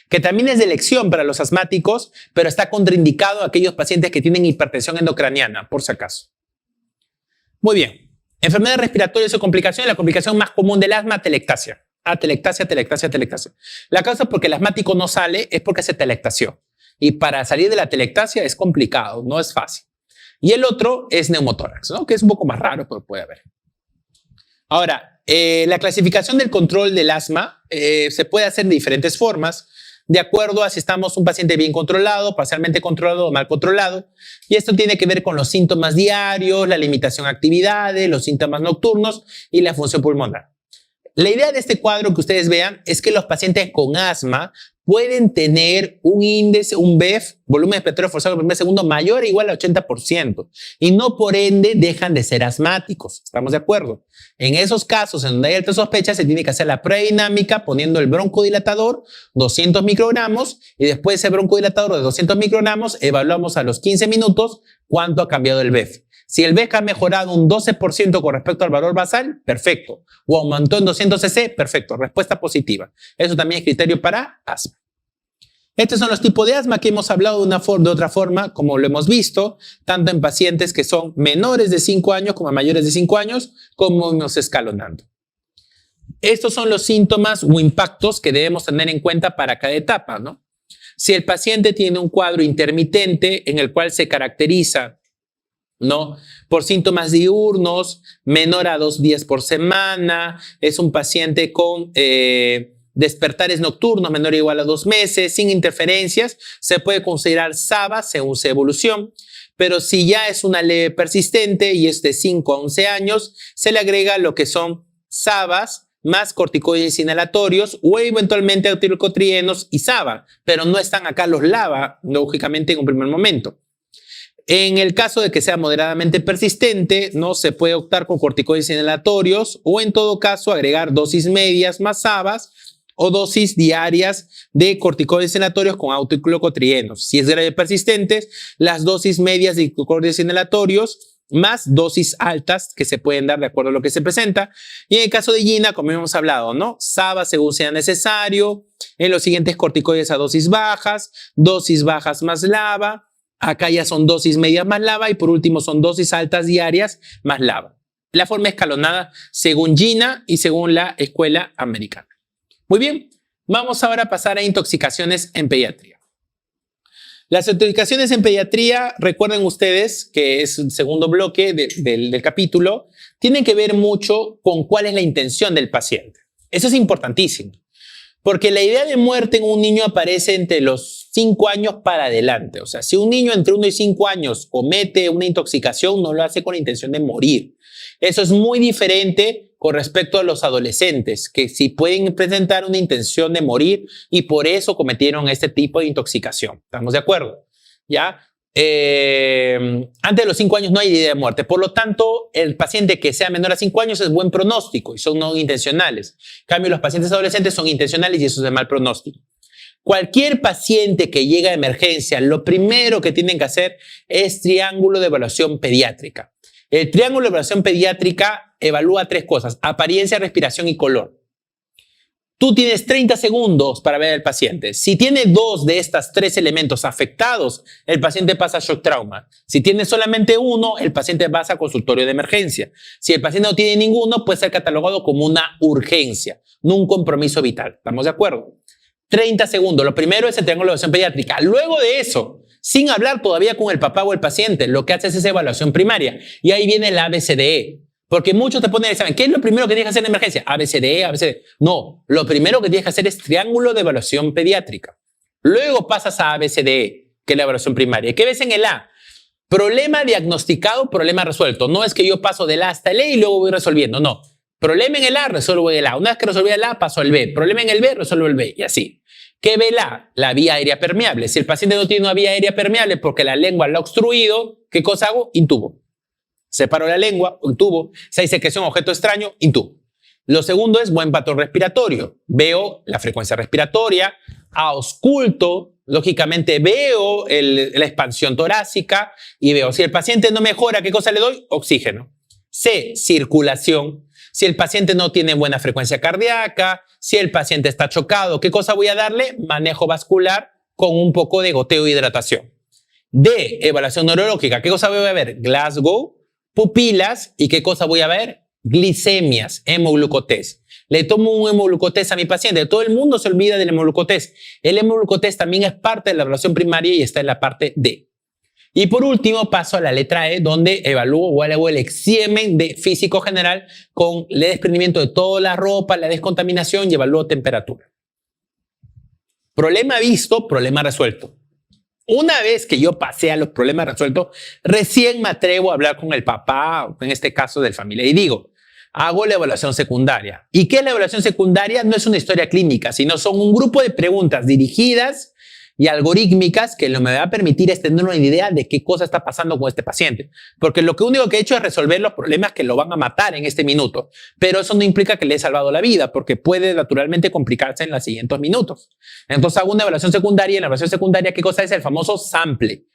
Ketamina es de elección para los asmáticos, pero está contraindicado a aquellos pacientes que tienen hipertensión endocraniana, por si acaso. Muy bien. Enfermedades respiratorias o complicaciones. La complicación más común del asma, telectasia. Telectasia. La causa por que el asmático no sale es porque se telectasió. Y para salir de la telectasia es complicado, no es fácil. Y el otro es neumotórax, ¿no? Que es un poco más raro, pero puede haber. Ahora, la clasificación del control del asma se puede hacer de diferentes formas, de acuerdo a si estamos un paciente bien controlado, parcialmente controlado o mal controlado. Y esto tiene que ver con los síntomas diarios, la limitación a actividades, los síntomas nocturnos y la función pulmonar. La idea de este cuadro que ustedes vean es que los pacientes con asma pueden tener un índice, un BEF, volumen expiratorio forzado por primer segundo, mayor o igual al 80%. Y no por ende dejan de ser asmáticos. ¿Estamos de acuerdo? En esos casos en donde hay alta sospecha, se tiene que hacer la prueba dinámica poniendo el broncodilatador, 200 microgramos, y después de ese broncodilatador de 200 microgramos, evaluamos a los 15 minutos cuánto ha cambiado el BEF. Si el BEF ha mejorado un 12% con respecto al valor basal, perfecto. O aumentó en 200 cc, perfecto. Respuesta positiva. Eso también es criterio para asma. Estos son los tipos de asma que hemos hablado de otra forma, como lo hemos visto, tanto en pacientes que son menores de 5 años como mayores de 5 años, como vamos escalonando. Estos son los síntomas o impactos que debemos tener en cuenta para cada etapa, ¿no? Si el paciente tiene un cuadro intermitente en el cual se caracteriza, ¿no?, por síntomas diurnos, menor a 2 días por semana, es un paciente con despertares nocturnos menor o igual a 2 meses, sin interferencias, se puede considerar SABA según su evolución, pero si ya es una leve persistente y es de 5 a 11 años, se le agrega lo que son SABAs más corticoides inhalatorios o eventualmente eutirocotrienos y SABA, pero no están acá los LABA, lógicamente en un primer momento. En el caso de que sea moderadamente persistente, no se puede optar con corticoides inhalatorios o en todo caso agregar dosis medias más SABAs o dosis diarias de corticoides inhalatorios con autoglucotrienos. Si es grave persistente, las dosis medias de corticoides inhalatorios más dosis altas que se pueden dar de acuerdo a lo que se presenta. Y en el caso de Gina, como hemos hablado, ¿no?, SABA según sea necesario, en los siguientes corticoides a dosis bajas más LABA. Acá ya son dosis medias más LABA y por último son dosis altas diarias más LABA. La forma escalonada según Gina y según la escuela americana. Muy bien, vamos ahora a pasar a intoxicaciones en pediatría. Las intoxicaciones en pediatría, recuerden ustedes que es el segundo bloque del capítulo, tienen que ver mucho con cuál es la intención del paciente. Eso es importantísimo. Porque la idea de muerte en un niño aparece entre los 5 años para adelante. O sea, si un niño entre 1 y 5 años comete una intoxicación, no lo hace con la intención de morir. Eso es muy diferente con respecto a los adolescentes, que sí pueden presentar una intención de morir y por eso cometieron este tipo de intoxicación. ¿Estamos de acuerdo? ¿Ya? Antes de los 5 años no hay idea de muerte. Por lo tanto, el paciente que sea menor a 5 años es buen pronóstico y son no intencionales. En cambio, los pacientes adolescentes son intencionales y eso es de mal pronóstico. Cualquier paciente que llega a emergencia, lo primero que tienen que hacer es triángulo de evaluación pediátrica. El triángulo de evaluación pediátrica evalúa 3 cosas: apariencia, respiración y color. Tú tienes 30 segundos para ver al paciente. Si tiene 2 de estos 3 elementos afectados, el paciente pasa a shock trauma. Si tiene solamente 1, el paciente pasa a consultorio de emergencia. Si el paciente no tiene ninguno, puede ser catalogado como una urgencia, no un compromiso vital. ¿Estamos de acuerdo? 30 segundos. Lo primero es el triángulo de evaluación pediátrica. Luego de eso, sin hablar todavía con el papá o el paciente, lo que hace es esa evaluación primaria. Y ahí viene el ABCDE. Porque muchos te ponen el examen. ¿Qué es lo primero que tienes que hacer en emergencia? ABCDE, ABCDE. No, lo primero que tienes que hacer es triángulo de evaluación pediátrica. Luego pasas a ABCDE, que es la evaluación primaria. ¿Qué ves en el A? Problema diagnosticado, problema resuelto. No es que yo paso del A hasta el E y luego voy resolviendo, no. Problema en el A, resuelvo el A. Una vez que resolví el A, paso al B. Problema en el B, resuelvo el B. Y así. ¿Qué ve el A? La vía aérea permeable. Si el paciente no tiene una vía aérea permeable porque la lengua la ha obstruido, ¿qué cosa hago? Intubo. Separo la lengua, intubo. Si hay secreción, objeto extraño, intubo. Lo segundo es buen patrón respiratorio. Veo la frecuencia respiratoria, ausculto, lógicamente veo la expansión torácica y veo si el paciente no mejora, ¿qué cosa le doy? Oxígeno. C, circulación. Si el paciente no tiene buena frecuencia cardíaca, si el paciente está chocado, ¿qué cosa voy a darle? Manejo vascular con un poco de goteo e hidratación. D, evaluación neurológica. ¿Qué cosa voy a ver? Glasgow, pupilas y ¿qué cosa voy a ver? Glicemias, hemoglucotés. Le tomo un hemoglucotés a mi paciente. Todo el mundo se olvida del hemoglucotés. El hemoglucotés también es parte de la evaluación primaria y está en la parte D. Y por último paso a la letra E, donde evalúo o hago el examen de físico general con el desprendimiento de toda la ropa, la descontaminación y evalúo temperatura. Problema visto, problema resuelto. Una vez que yo pasé a los problemas resueltos, recién me atrevo a hablar con el papá, en este caso del familia, y digo, hago la evaluación secundaria. ¿Y qué es la evaluación secundaria? No es una historia clínica, sino son un grupo de preguntas dirigidas y algorítmicas que me va a permitir tener una idea de qué cosa está pasando con este paciente. Porque lo único que he hecho es resolver los problemas que lo van a matar en este minuto. Pero eso no implica que le he salvado la vida, porque puede naturalmente complicarse en los siguientes minutos. Entonces hago una evaluación secundaria. Y en la evaluación secundaria, ¿qué cosa es? El famoso sample.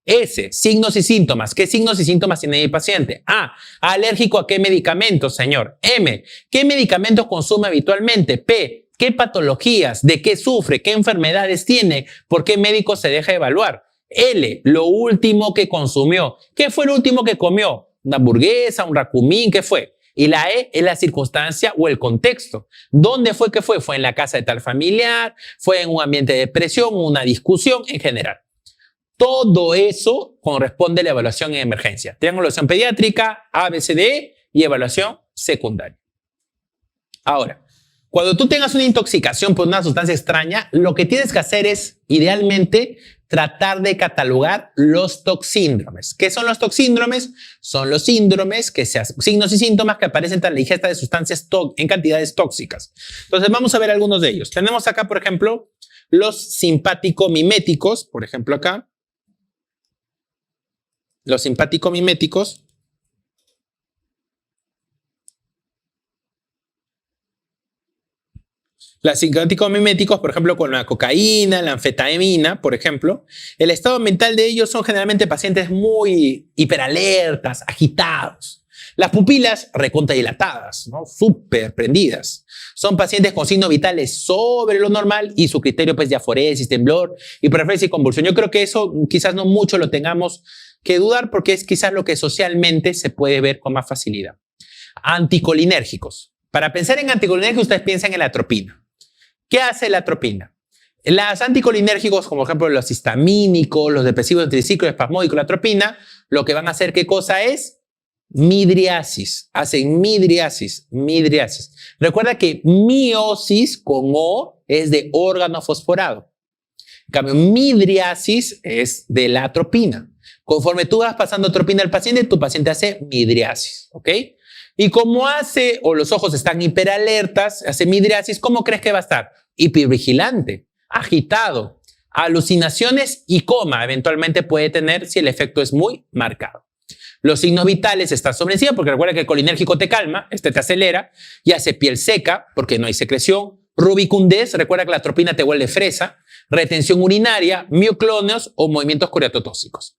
S, signos y síntomas. ¿Qué signos y síntomas tiene el paciente? A, alérgico a qué medicamentos, señor. M, ¿qué medicamentos consume habitualmente? P, ¿qué patologías? ¿De qué sufre? ¿Qué enfermedades tiene? ¿Por qué médico se deja evaluar? L, lo último que consumió. ¿Qué fue lo último que comió? ¿Una hamburguesa? ¿Un racumín? ¿Qué fue? Y la E es la circunstancia o el contexto. ¿Dónde fue que fue? ¿Fue en la casa de tal familiar? ¿Fue en un ambiente de depresión? ¿Una discusión? En general. Todo eso corresponde a la evaluación en emergencia. Tengo evaluación pediátrica, ABCDE y evaluación secundaria. Ahora, cuando tú tengas una intoxicación por una sustancia extraña, lo que tienes que hacer es, idealmente, tratar de catalogar los toxíndromes. ¿Qué son los toxíndromes? Son los síndromes, signos y síntomas que aparecen tras la ingesta de sustancias en cantidades tóxicas. Entonces, vamos a ver algunos de ellos. Tenemos acá, por ejemplo, los simpático-miméticos, por ejemplo acá. Los simpático-miméticos Los simpático-miméticos, por ejemplo, con la cocaína, la anfetamina, por ejemplo, el estado mental de ellos son generalmente pacientes muy hiperalertas, agitados. Las pupilas recontradilatadas, ¿no? Súper prendidas. Son pacientes con signos vitales sobre lo normal y su criterio pues de aforesis, temblor, hiperreferencia y convulsión. Yo creo que eso quizás no mucho lo tengamos que dudar porque es quizás lo que socialmente se puede ver con más facilidad. Anticolinérgicos. Para pensar en anticolinérgicos, ustedes piensan en la atropina. ¿Qué hace la atropina? Los anticolinérgicos, como por ejemplo los histamínicos, los depresivos de triciclo, espasmódico, la atropina, lo que van a hacer, ¿qué cosa es? Midriasis. Hacen midriasis. Recuerda que miosis con O es de órgano fosforado. En cambio, midriasis es de la atropina. Conforme tú vas pasando atropina al paciente, tu paciente hace midriasis, ¿ok? Y como o los ojos están hiperalertas, hace midriasis, ¿cómo crees que va a estar? Hipervigilante, agitado, alucinaciones y coma eventualmente puede tener si el efecto es muy marcado. Los signos vitales están sobre encima porque recuerda que el colinérgico te calma, te acelera y hace piel seca porque no hay secreción, rubicundez, recuerda que la atropina te vuelve fresa, retención urinaria, mioclonios o movimientos coreatotóxicos.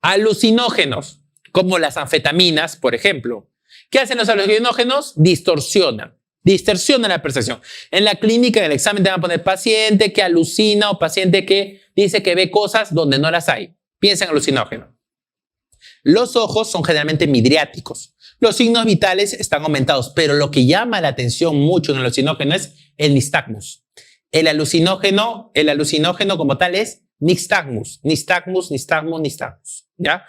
Alucinógenos, como las anfetaminas, por ejemplo. ¿Qué hacen los alucinógenos? Distorsionan la percepción. En la clínica, en el examen te van a poner paciente que alucina o paciente que dice que ve cosas donde no las hay. Piensa en alucinógeno. Los ojos son generalmente midriáticos. Los signos vitales están aumentados, pero lo que llama la atención mucho en el alucinógeno es el nistagmus. El alucinógeno como tal es nistagmus. ¿Ya?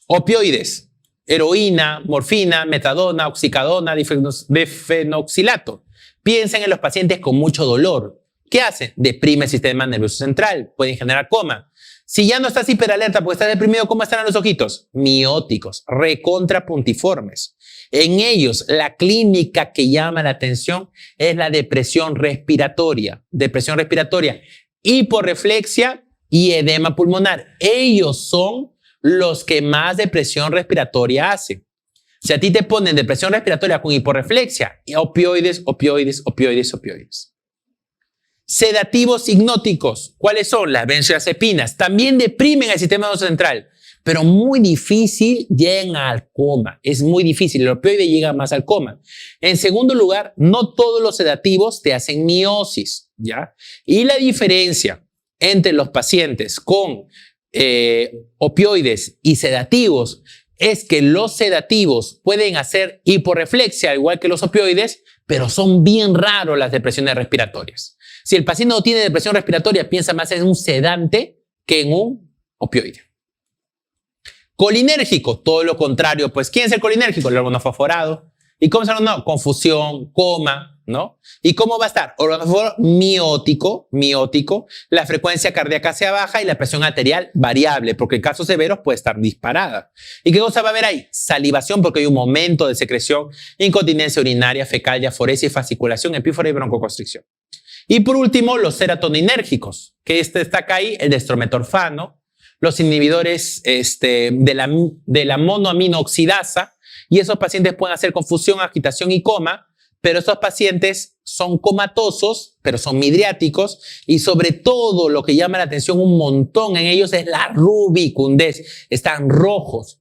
Opioides. Heroína, morfina, metadona, oxicodona, difenoxilato. Piensen en los pacientes con mucho dolor, ¿Qué hacen? Deprime el sistema nervioso central, pueden generar coma. Si ya no estás hiperalerta porque estás deprimido, ¿cómo estarán los ojitos? Mióticos, recontrapuntiformes. En ellos, la clínica que llama la atención es la depresión respiratoria, hiporreflexia y edema pulmonar. Ellos son los que más depresión respiratoria hacen. Si a ti te ponen depresión respiratoria con hiporreflexia, opioides. Sedativos hipnóticos, ¿cuáles son? Las benzodiazepinas. También deprimen el sistema nervioso central, pero muy difícil llegan al coma. Es muy difícil, el opioide llega más al coma. En segundo lugar, no todos los sedativos te hacen miosis, ¿ya? Y la diferencia entre los pacientes con opioides y sedativos es que los sedativos pueden hacer hiporreflexia, igual que los opioides, pero son bien raros las depresiones respiratorias. Si el paciente no tiene depresión respiratoria, piensa más en un sedante que en un opioide. Colinérgico, todo lo contrario. Pues, ¿quién es el colinérgico? El órgano fosforado. ¿Y cómo se llama? No, confusión, coma, ¿no? ¿Y cómo va a estar? Órgano fosforado miótico, la frecuencia cardíaca sea baja y la presión arterial variable, porque en casos severos puede estar disparada. ¿Y qué cosa va a haber ahí? Salivación, porque hay un momento de secreción, incontinencia urinaria, fecal, diaforesis, fasciculación, epífora y broncoconstricción. Y por último, los serotoninérgicos, que destaca ahí el destrometorfano, los inhibidores de la monoamino oxidasa, y esos pacientes pueden hacer confusión, agitación y coma, pero estos pacientes son comatosos, pero son midriáticos, y sobre todo lo que llama la atención un montón en ellos es la rubicundez. Están rojos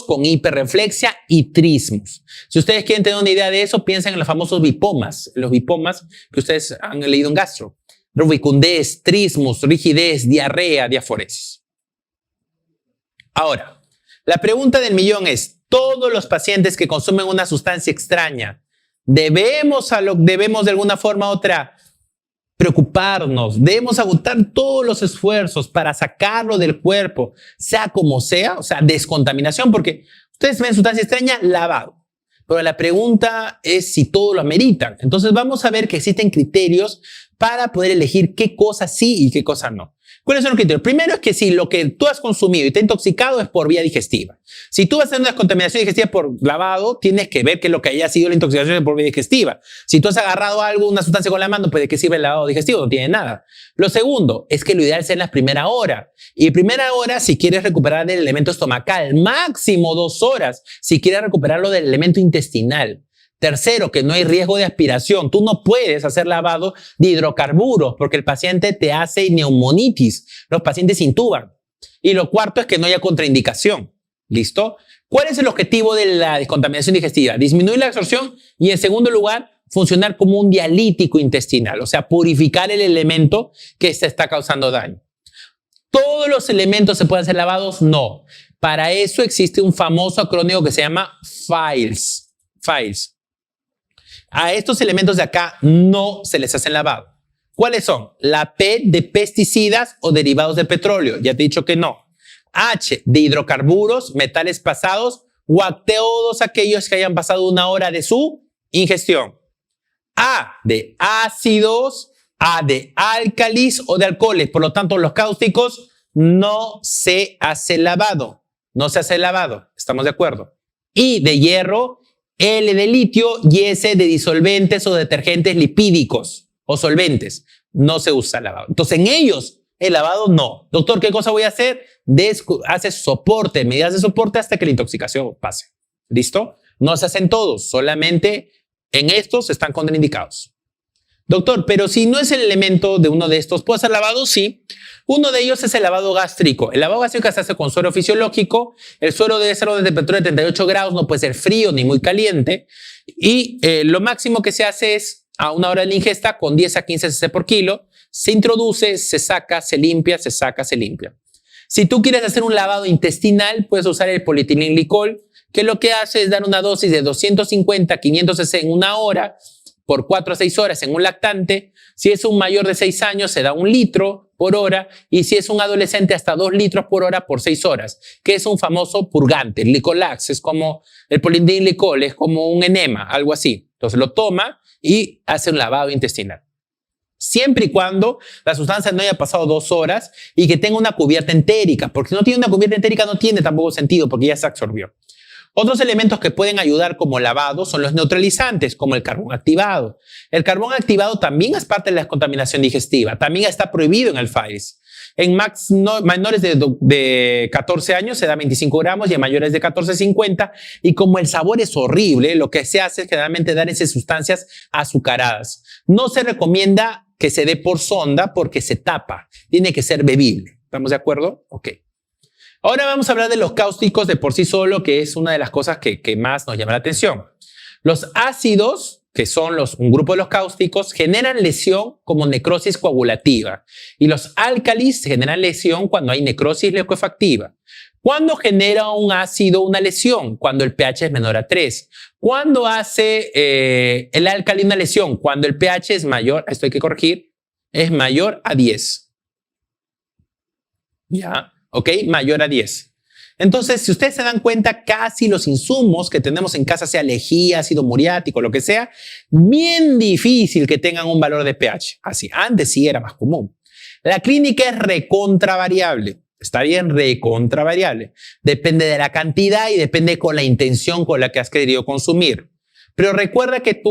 con hiperreflexia y trismus. Si ustedes quieren tener una idea de eso, piensen en los famosos bipomas, los bipomas que ustedes han leído en gastro. Rubicundez, trismus, rigidez, diarrea, diaforesis. Ahora, la pregunta del millón es, ¿todos los pacientes que consumen una sustancia extraña debemos de alguna forma u otra preocuparnos? ¿Debemos agotar todos los esfuerzos para sacarlo del cuerpo, sea como sea? O sea, descontaminación, porque ustedes ven sustancia extraña, lavado. Pero la pregunta es si todo lo ameritan. Entonces vamos a ver que existen criterios para poder elegir qué cosas sí y qué cosas no. ¿Cuáles son los criterios? Primero es que si lo que tú has consumido y te ha intoxicado es por vía digestiva. Si tú vas a hacer una descontaminación digestiva por lavado, tienes que ver que lo que haya sido la intoxicación es por vía digestiva. Si tú has agarrado algo, una sustancia con la mano, pues ¿de qué sirve el lavado digestivo? No tiene nada. Lo segundo es que lo ideal es en la primera hora. Y primera hora si quieres recuperar el elemento estomacal. Máximo 2 horas si quieres recuperarlo del elemento intestinal. Tercero, que no hay riesgo de aspiración. Tú no puedes hacer lavado de hidrocarburos porque el paciente te hace neumonitis. Los pacientes intuban. Y lo cuarto es que no haya contraindicación. ¿Listo? ¿Cuál es el objetivo de la descontaminación digestiva? Disminuir la absorción y, en segundo lugar, funcionar como un dialítico intestinal. O sea, purificar el elemento que se está causando daño. ¿Todos los elementos se pueden hacer lavados? No. Para eso existe un famoso acrónimo que se llama FILES. FILES. A estos elementos de acá no se les hace lavado. ¿Cuáles son? La P de pesticidas o derivados de petróleo. Ya te he dicho que no. H de hidrocarburos, metales pasados o a todos aquellos que hayan pasado 1 hora de su ingestión. A de ácidos, A de álcalis o de alcoholes. Por lo tanto, los cáusticos no se hace lavado. No se hace lavado. ¿Estamos de acuerdo? I de hierro, L de litio y S de disolventes o detergentes lipídicos o solventes. No se usa lavado. Entonces, en ellos, el lavado no. Doctor, ¿qué cosa voy a hacer? Haces soporte, medidas de soporte hasta que la intoxicación pase. ¿Listo? No se hacen todos, solamente en estos están contraindicados. Doctor, pero si no es el elemento de uno de estos, ¿puedo hacer lavado? Sí. Uno de ellos es el lavado gástrico. El lavado gástrico se hace con suero fisiológico. El suero debe ser de temperatura de 38 grados, no puede ser frío ni muy caliente. Y lo máximo que se hace es a 1 hora de la ingesta con 10 a 15 cc por kilo. Se introduce, se saca, se limpia, se saca, se limpia. Si tú quieres hacer un lavado intestinal, puedes usar el polietilenglicol, que lo que hace es dar una dosis de 250 a 500 cc en 1 hora, por 4 a 6 horas en un lactante. Si es un mayor de 6 años, se da 1 litro por hora. Y si es un adolescente, hasta 2 litros por hora por 6 horas, que es un famoso purgante. El Licolax es como el polietilenglicol, es como un enema, algo así. Entonces lo toma y hace un lavado intestinal. Siempre y cuando la sustancia no haya pasado 2 horas y que tenga una cubierta entérica, porque si no tiene una cubierta entérica no tiene tampoco sentido porque ya se absorbió. Otros elementos que pueden ayudar como lavado son los neutralizantes, como el carbón activado. El carbón activado también es parte de la contaminación digestiva, también está prohibido en el FAIRS. En menores de 14 años se da 25 gramos y en mayores de 14, 50. Y como el sabor es horrible, lo que se hace es generalmente dar esas sustancias azucaradas. No se recomienda que se dé por sonda porque se tapa. Tiene que ser bebible. ¿Estamos de acuerdo? Ok. Ahora vamos a hablar de los cáusticos de por sí solo, que es una de las cosas que más nos llama la atención. Los ácidos, que son un grupo de los cáusticos, generan lesión como necrosis coagulativa. Y los álcalis generan lesión cuando hay necrosis leucofactiva. ¿Cuándo genera un ácido una lesión? Cuando el pH es menor a 3. ¿Cuándo hace el álcali una lesión? Cuando el pH es mayor, esto hay que corregir, es mayor a 10. ¿Ya? ¿Ok? Mayor a 10. Entonces, si ustedes se dan cuenta, casi los insumos que tenemos en casa, sea lejía, ácido muriático, lo que sea, bien difícil que tengan un valor de pH. Así, antes sí era más común. La clínica es recontravariable. Está bien, recontravariable. Depende de la cantidad y depende con la intención con la que has querido consumir. Pero recuerda que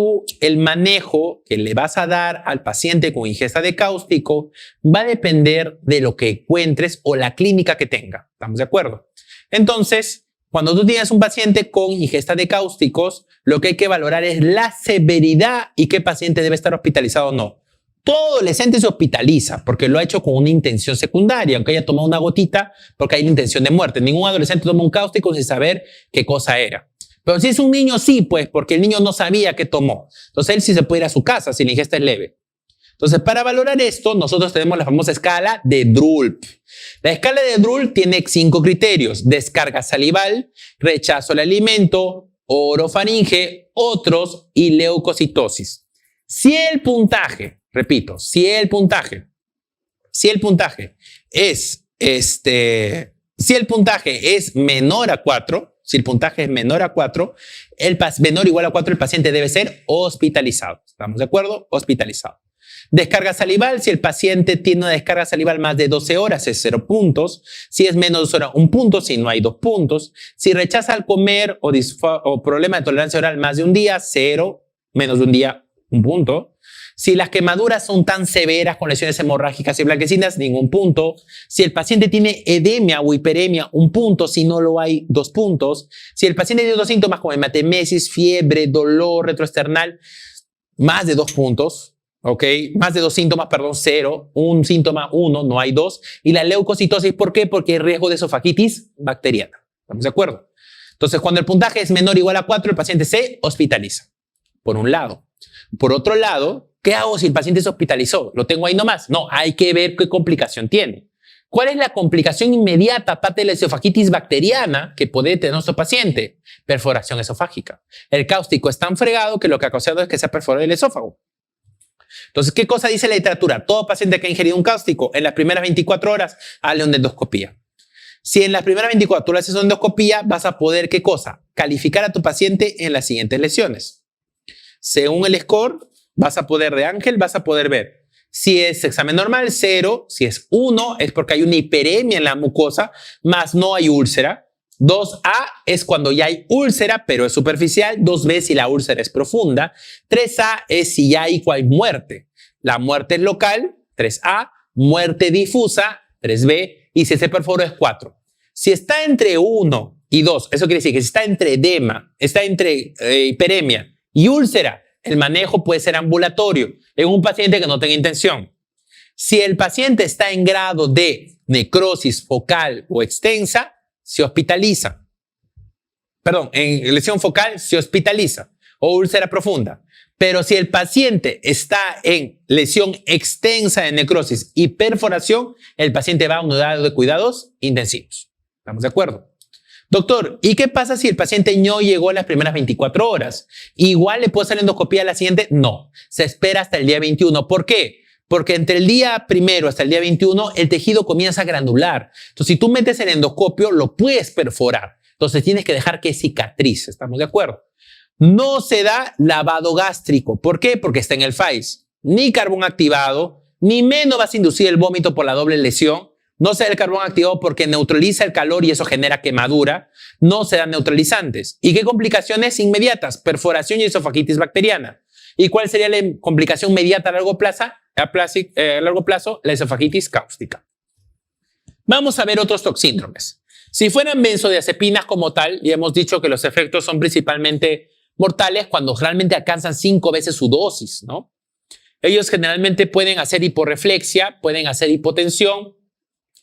el manejo que le vas a dar al paciente con ingesta de cáustico va a depender de lo que encuentres o la clínica que tenga. ¿Estamos de acuerdo? Entonces, cuando tú tienes un paciente con ingesta de cáusticos, lo que hay que valorar es la severidad y qué paciente debe estar hospitalizado o no. Todo adolescente se hospitaliza porque lo ha hecho con una intención secundaria, aunque haya tomado una gotita porque hay una intención de muerte. Ningún adolescente toma un cáustico sin saber qué cosa era. Pero si es un niño, sí, pues, porque el niño no sabía qué tomó. Entonces, él sí se puede ir a su casa si la ingesta es leve. Entonces, para valorar esto, nosotros tenemos la famosa escala de Drulp. La escala de Drulp tiene 5 criterios: descarga salival, rechazo al alimento, orofaringe, otros y leucocitosis. Si el puntaje, repito, si el puntaje es menor a 4, si el puntaje es menor a 4, menor o igual a 4, el paciente debe ser hospitalizado. ¿Estamos de acuerdo? Hospitalizado. Descarga salival, si el paciente tiene una descarga salival más de 12 horas es 0 puntos. Si es menos de 12 horas, 1 punto. Si no hay 2 puntos. Si rechaza al comer o problema de tolerancia oral más de un día, 0. Menos de un día, 1 punto. Si las quemaduras son tan severas con lesiones hemorrágicas y blanquecinas, ningún punto. Si el paciente tiene edemia o hiperemia, 1 punto. Si no lo hay, 2 puntos. Si el paciente tiene otros síntomas como hematemesis, fiebre, dolor retroesternal, más de 2 puntos. ¿Ok? Más de 2 síntomas, 0. Un síntoma, 1, no hay 2. Y la leucocitosis, ¿por qué? Porque hay riesgo de esofagitis bacteriana. ¿Estamos de acuerdo? Entonces, cuando el puntaje es menor o igual a 4, el paciente se hospitaliza. Por un lado. Por otro lado, ¿qué hago si el paciente se hospitalizó? ¿Lo tengo ahí nomás? No, hay que ver qué complicación tiene. ¿Cuál es la complicación inmediata aparte de la esofagitis bacteriana que puede tener nuestro paciente? Perforación esofágica. El cáustico es tan fregado que lo que ha causado es que se ha perforado el esófago. Entonces, ¿qué cosa dice la literatura? Todo paciente que ha ingerido un cáustico en las primeras 24 horas, hazle una endoscopía. Si en las primeras 24 horas haces una endoscopía, vas a poder, ¿qué cosa? Calificar a tu paciente en las siguientes lesiones. Según el score, vas a poder ver si es examen normal, 0. Si es 1, es porque hay una hiperemia en la mucosa, más no hay úlcera. 2A es cuando ya hay úlcera, pero es superficial. 2B si la úlcera es profunda. 3A es si ya hay muerte. La muerte es local, 3A. Muerte difusa, 3B. Y si ese perforo es 4. Si está entre 1 y 2, eso quiere decir que si está entre edema, está entre hiperemia y úlcera, el manejo puede ser ambulatorio en un paciente que no tenga intención. Si el paciente está en grado de necrosis focal o extensa, se hospitaliza. Perdón, en lesión focal se hospitaliza o úlcera profunda. Pero si el paciente está en lesión extensa de necrosis y perforación, el paciente va a una unidad de cuidados intensivos. ¿Estamos de acuerdo? Doctor, ¿y qué pasa si el paciente no llegó a las primeras 24 horas? ¿Igual le puedo hacer endoscopía a la siguiente? No, se espera hasta el día 21. ¿Por qué? Porque entre el día primero hasta el día 21 el tejido comienza a granular. Entonces, si tú metes el endoscopio, lo puedes perforar. Entonces, tienes que dejar que cicatrice. ¿Estamos de acuerdo? No se da lavado gástrico. ¿Por qué? Porque está en el FAIS. ni carbón activado, ni menos vas a inducir el vómito por la doble lesión. No se da el carbón activado porque neutraliza el calor y eso genera quemadura. No se dan neutralizantes. ¿Y qué complicaciones inmediatas? Perforación y esofagitis bacteriana. ¿Y cuál sería la complicación inmediata a largo plazo? La esofagitis cáustica. Vamos a ver otros toxíndromes. Si fueran benzodiazepinas como tal, ya hemos dicho que los efectos son principalmente mortales cuando realmente alcanzan 5 veces su dosis, ¿no? Ellos generalmente pueden hacer hiporreflexia, pueden hacer hipotensión,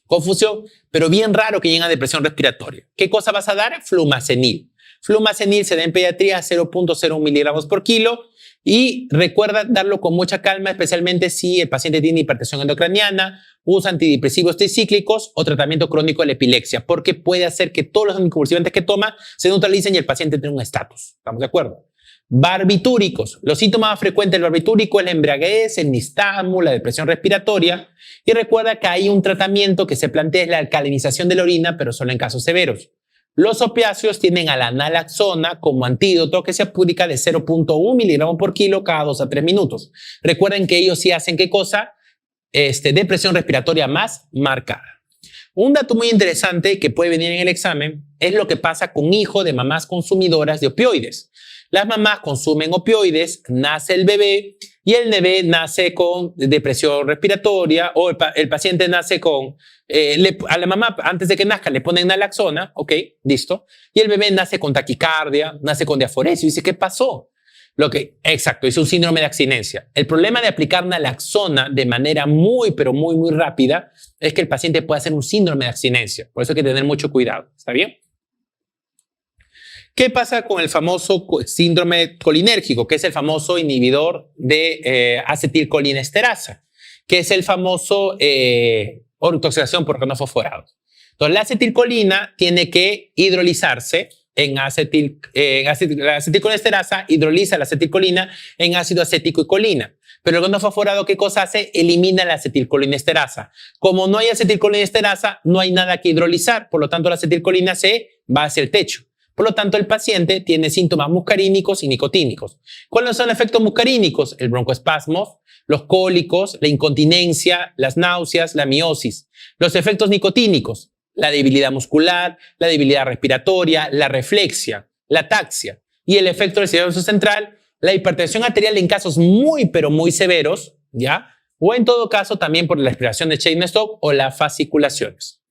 confusión, pero bien raro que lleguen a depresión respiratoria. ¿Qué cosa vas a dar? Flumazenil. Flumazenil se da en pediatría 0.01 miligramos por kilo y recuerda darlo con mucha calma, especialmente si el paciente tiene hipertensión endocraniana, usa antidepresivos tricíclicos o tratamiento crónico de la epilepsia, porque puede hacer que todos los anticonvulsivantes que toma se neutralicen y el paciente tenga un estatus. ¿Estamos de acuerdo? Barbitúricos. Los síntomas más frecuentes del barbitúrico es la embriaguez, el nistagmo, la depresión respiratoria. Y recuerda que hay un tratamiento que se plantea es la alcalinización de la orina, pero solo en casos severos. Los opiáceos tienen a la naloxona como antídoto que se aplica de 0.1 miligramos por kilo cada 2 a 3 minutos. Recuerden que ellos sí hacen ¿qué cosa? Depresión respiratoria más marcada. Un dato muy interesante que puede venir en el examen es lo que pasa con hijos de mamás consumidoras de opioides. Las mamás consumen opioides, nace el bebé y el bebé nace con depresión respiratoria o el paciente nace con... a la mamá antes de que nazca le ponen naloxona, ok, listo, y el bebé nace con taquicardia, nace con diaforesia y dice, ¿qué pasó? Exacto, es un síndrome de abstinencia. El problema de aplicar naloxona de manera pero muy rápida es que el paciente puede hacer un síndrome de abstinencia. Por eso hay que tener mucho cuidado. ¿Está bien? ¿Qué pasa con el famoso síndrome colinérgico? Que es el famoso inhibidor de acetilcolinesterasa, que es el famoso intoxicación por organofosforados. Entonces, la acetilcolina tiene que hidrolizarse la acetilcolinesterasa hidroliza la acetilcolina en ácido acético y colina. Pero el organofosforado, ¿qué cosa hace? Elimina la acetilcolinesterasa. Como no hay acetilcolinesterasa, no hay nada que hidrolizar. Por lo tanto, la acetilcolina se va hacia el techo. Por lo tanto, el paciente tiene síntomas muscarínicos y nicotínicos. ¿Cuáles son los efectos muscarínicos? El broncoespasmo, los cólicos, la incontinencia, las náuseas, la miosis. Los efectos nicotínicos, la debilidad muscular, la debilidad respiratoria, la reflexia, la ataxia. Y el efecto del sistema nervioso central, la hipertensión arterial en casos muy severos, ¿ya? O en todo caso también por la aspiración de Cheyne-Stokes o las fasciculaciones.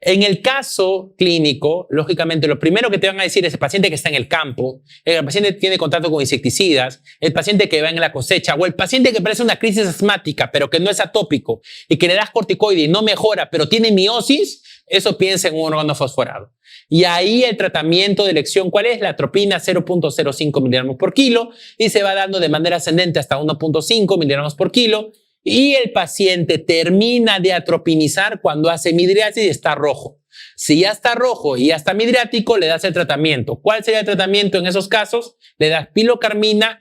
En el caso clínico, lógicamente, lo primero que te van a decir es el paciente que está en el campo, el paciente que tiene contacto con insecticidas, el paciente que va en la cosecha o el paciente que parece una crisis asmática pero que no es atópico y que le das corticoide y no mejora pero tiene miosis, eso piensa en un organofosforado. Y ahí el tratamiento de elección, ¿cuál es? La atropina 0.05 miligramos por kilo y se va dando de manera ascendente hasta 1.5 miligramos por kilo. Y el paciente termina de atropinizar cuando hace midriasis y está rojo. Si ya está rojo y ya está midriático, le das el tratamiento. ¿Cuál sería el tratamiento en esos casos? Le das pilocarpina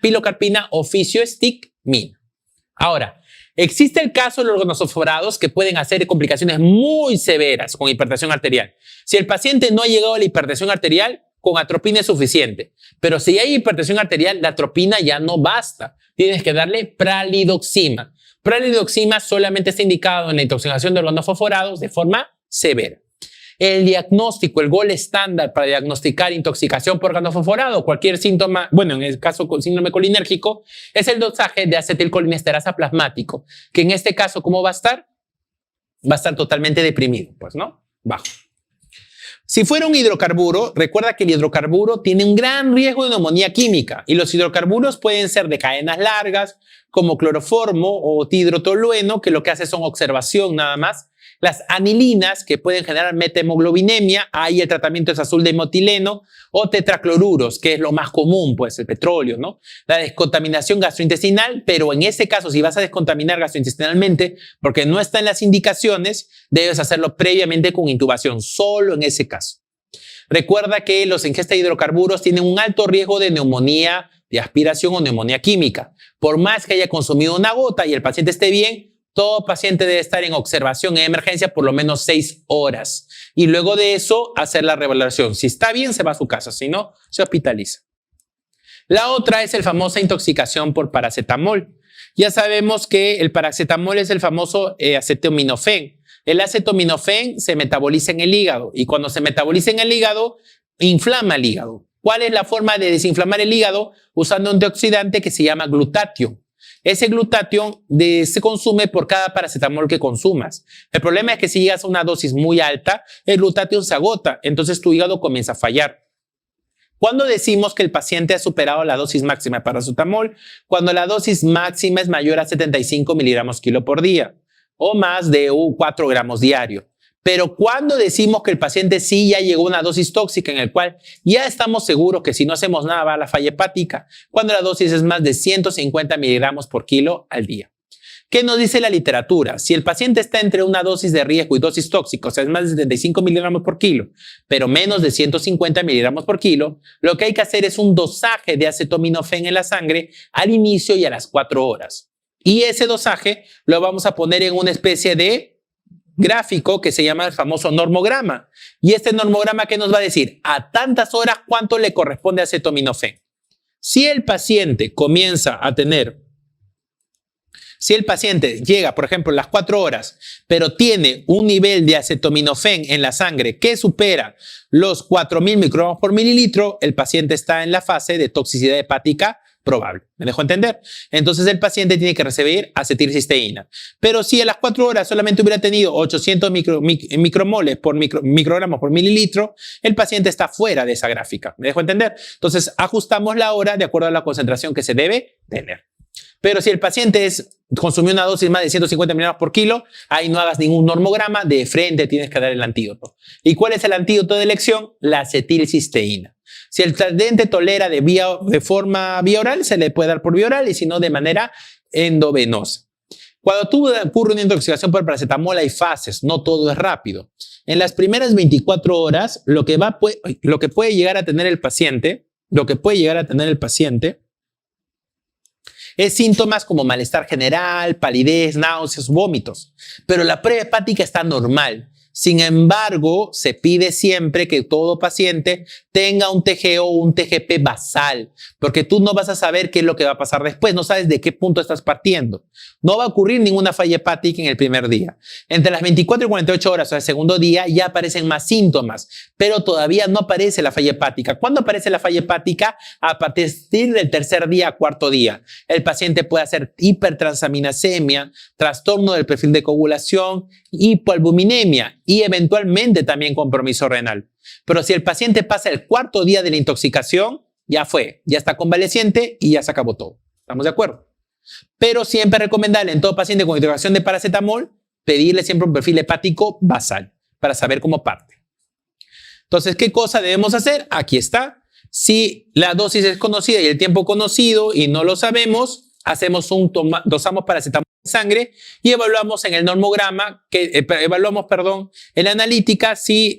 o fisiostigmina. Ahora, existe el caso de los organofosforados que pueden hacer complicaciones muy severas con hipertensión arterial. Si el paciente no ha llegado a la hipertensión arterial, con atropina es suficiente. Pero si hay hipertensión arterial, la atropina ya no basta. Tienes que darle pralidoxima. Pralidoxima solamente está indicado en la intoxicación de organofosforados de forma severa. El diagnóstico, el gol estándar para diagnosticar intoxicación por organofosforado, cualquier síntoma, bueno, en el caso con síndrome colinérgico, es el dosaje de acetilcolinesterasa plasmático, que en este caso, ¿cómo va a estar? Va a estar totalmente deprimido, pues, ¿no? Bajo. Si fuera un hidrocarburo, recuerda que el hidrocarburo tiene un gran riesgo de neumonía química y los hidrocarburos pueden ser de cadenas largas como cloroformo o dihidrotolueno, que lo que hace son observación nada más. Las anilinas, que pueden generar metahemoglobinemia, ahí el tratamiento es azul de metileno, o tetracloruros, que es lo más común, pues el petróleo, ¿no? La descontaminación gastrointestinal, pero en ese caso, si vas a descontaminar gastrointestinalmente, porque no está en las indicaciones, debes hacerlo previamente con intubación, solo en ese caso. Recuerda que los ingestas de hidrocarburos tienen un alto riesgo de neumonía de aspiración o neumonía química. Por más que haya consumido una gota y el paciente esté bien, todo paciente debe estar en observación en emergencia por lo menos 6 horas. Y luego de eso, hacer la revaloración. Si está bien, se va a su casa. Si no, se hospitaliza. La otra es la famosa intoxicación por paracetamol. ya sabemos que el paracetamol es el famoso acetaminofén. El acetaminofén se metaboliza en el hígado y cuando se metaboliza en el hígado, inflama el hígado. ¿Cuál es la forma de desinflamar el hígado? Usando un antioxidante que se llama glutatión. Ese glutatión se consume por cada paracetamol que consumas. El problema es que si llegas a una dosis muy alta, el glutatión se agota, entonces tu hígado comienza a fallar. ¿Cuándo decimos que el paciente ha superado la dosis máxima de paracetamol? Cuando la dosis máxima es mayor a 75 miligramos kilo por día o más de 4 gramos diario. Pero cuando decimos que el paciente sí ya llegó a una dosis tóxica en el cual ya estamos seguros que si no hacemos nada va a la falla hepática, cuando la dosis es más de 150 miligramos por kilo al día. ¿Qué nos dice la literatura? Si el paciente está entre una dosis de riesgo y dosis tóxica, o sea, es más de 75 miligramos por kilo, pero menos de 150 miligramos por kilo, lo que hay que hacer es un dosaje de acetaminofén en la sangre al inicio y a las 4 horas. Y ese dosaje lo vamos a poner en una especie de gráfico que se llama el famoso normograma. Y este normograma, ¿qué nos va a decir? A tantas horas, ¿cuánto le corresponde a acetaminofén? Si el paciente llega, por ejemplo, a las 4 horas, pero tiene un nivel de acetaminofén en la sangre que supera los 4.000 microgramos por mililitro, el paciente está en la fase de toxicidad hepática probable. ¿Me dejo entender? Entonces el paciente tiene que recibir acetilcisteína. Pero si a las 4 horas solamente hubiera tenido 800 micromoles por microgramos por mililitro, el paciente está fuera de esa gráfica. ¿Me dejo entender? Entonces ajustamos la hora de acuerdo a la concentración que se debe tener. Pero si el paciente consumió una dosis más de 150 miligramos por kilo, ahí no hagas ningún normograma, de frente tienes que dar el antídoto. ¿Y cuál es el antídoto de elección? La acetilcisteína. Si el paciente tolera de forma vía oral, se le puede dar por vía oral y si no, de manera endovenosa. Cuando ocurre una intoxicación por paracetamol hay fases, no todo es rápido. En las primeras 24 horas, lo que puede llegar a tener el paciente es síntomas como malestar general, palidez, náuseas, vómitos. Pero la prueba hepática está normal. Sin embargo, se pide siempre que todo paciente tenga un TGO o un TGP basal, porque tú no vas a saber qué es lo que va a pasar después, no sabes de qué punto estás partiendo. No va a ocurrir ninguna falla hepática en el primer día. Entre las 24 y 48 horas o el segundo día ya aparecen más síntomas, pero todavía no aparece la falla hepática. ¿Cuándo aparece la falla hepática? A partir del tercer día a cuarto día. El paciente puede hacer hipertransaminasemia, trastorno del perfil de coagulación, hipoalbuminemia y eventualmente también compromiso renal. Pero si el paciente pasa el cuarto día de la intoxicación, ya está convaleciente y ya se acabó todo. ¿Estamos de acuerdo? Pero siempre es recomendable en todo paciente con intoxicación de paracetamol pedirle siempre un perfil hepático basal para saber cómo parte. Entonces, ¿qué cosa debemos hacer? Aquí está. Si la dosis es conocida y el tiempo conocido y no lo sabemos, dosamos paracetamol en sangre y evaluamos en el normograma, en la analítica si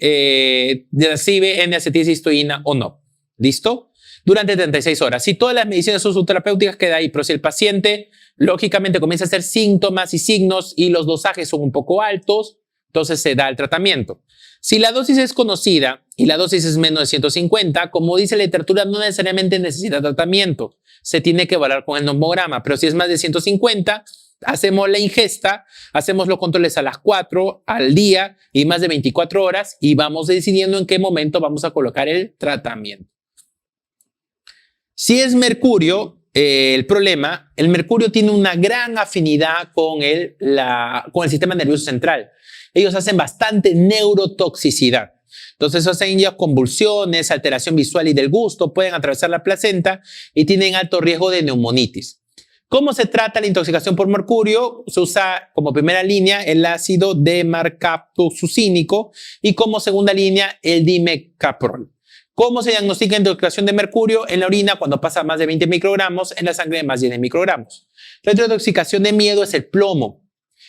recibe N-acetilcisteína o no. ¿Listo? Durante 36 horas. Si todas las medicinas son subterapéuticas, queda ahí. Pero si el paciente, lógicamente, comienza a hacer síntomas y signos y los dosajes son un poco altos, entonces se da el tratamiento. Si la dosis es conocida y la dosis es menos de 150, como dice la literatura, no necesariamente necesita tratamiento. Se tiene que evaluar con el normograma. Pero si es más de 150, hacemos la ingesta, hacemos los controles a las 4 al día y más de 24 horas y vamos decidiendo en qué momento vamos a colocar el tratamiento. Si es mercurio, el mercurio tiene una gran afinidad con el sistema nervioso central. Ellos hacen bastante neurotoxicidad. Entonces hacen ya convulsiones, alteración visual y del gusto, pueden atravesar la placenta y tienen alto riesgo de neumonitis. ¿Cómo se trata la intoxicación por mercurio? Se usa como primera línea el ácido D-marcaptosucínico y como segunda línea el dimecaprol. ¿Cómo se diagnostica intoxicación de mercurio? En la orina cuando pasa más de 20 microgramos, en la sangre de más de 10 microgramos. La otra intoxicación de miedo es el plomo.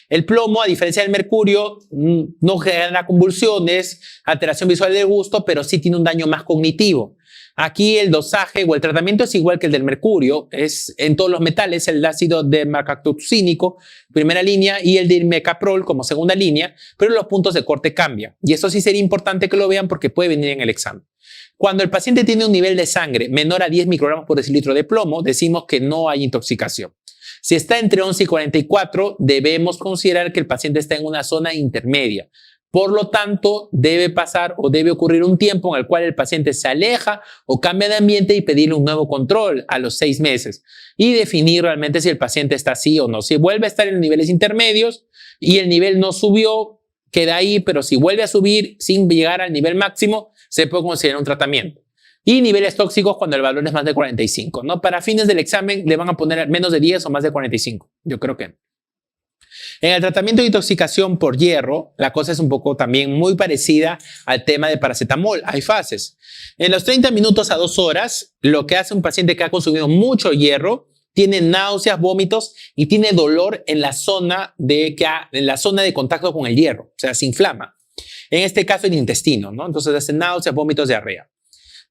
El plomo, a diferencia del mercurio, no genera convulsiones, alteración visual del gusto, pero sí tiene un daño más cognitivo. Aquí el dosaje o el tratamiento es igual que el del mercurio, es en todos los metales el ácido D-marcaptosucínico, primera línea, y el dimecaprol como segunda línea, pero los puntos de corte cambian. Y eso sí sería importante que lo vean porque puede venir en el examen. Cuando el paciente tiene un nivel de sangre menor a 10 microgramos por decilitro de plomo, decimos que no hay intoxicación. Si está entre 11 y 44, debemos considerar que el paciente está en una zona intermedia. Por lo tanto, debe pasar o debe ocurrir un tiempo en el cual el paciente se aleja o cambia de ambiente y pedirle un nuevo control a los 6 meses y definir realmente si el paciente está así o no. Si vuelve a estar en los niveles intermedios y el nivel no subió, queda ahí, pero si vuelve a subir sin llegar al nivel máximo, se puede considerar un tratamiento. Y niveles tóxicos cuando el valor es más de 45, ¿no? Para fines del examen le van a poner menos de 10 o más de 45. Yo creo que no. En el tratamiento de intoxicación por hierro, la cosa es un poco también muy parecida al tema de paracetamol. Hay fases. En los 30 minutos a 2 horas, lo que hace un paciente que ha consumido mucho hierro, tiene náuseas, vómitos y tiene dolor en la zona de contacto con el hierro. O sea, se inflama. En este caso, el intestino, ¿no? Entonces hace náuseas, vómitos, diarrea.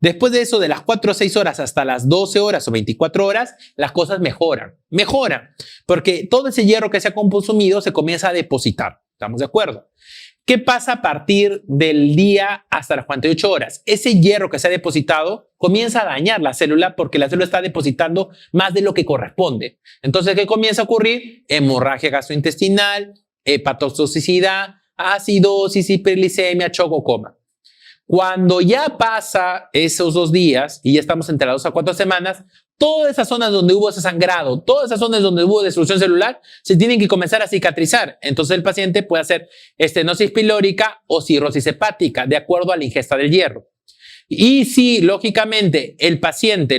Después de eso, de las 4 o 6 horas hasta las 12 horas o 24 horas, las cosas mejoran. Mejoran, porque todo ese hierro que se ha consumido se comienza a depositar. ¿Estamos de acuerdo? ¿Qué pasa a partir del día hasta las 48 horas? Ese hierro que se ha depositado comienza a dañar la célula porque la célula está depositando más de lo que corresponde. Entonces, ¿qué comienza a ocurrir? Hemorragia gastrointestinal, hepatotoxicidad, acidosis, hiperglicemia, choco, coma. Cuando ya pasa esos 2 días y ya estamos entre las 2 a 4 semanas, todas esas zonas donde hubo ese sangrado, todas esas zonas donde hubo destrucción celular, se tienen que comenzar a cicatrizar. Entonces el paciente puede hacer estenosis pilórica o cirrosis hepática, de acuerdo a la ingesta del hierro. Y si, lógicamente, el paciente,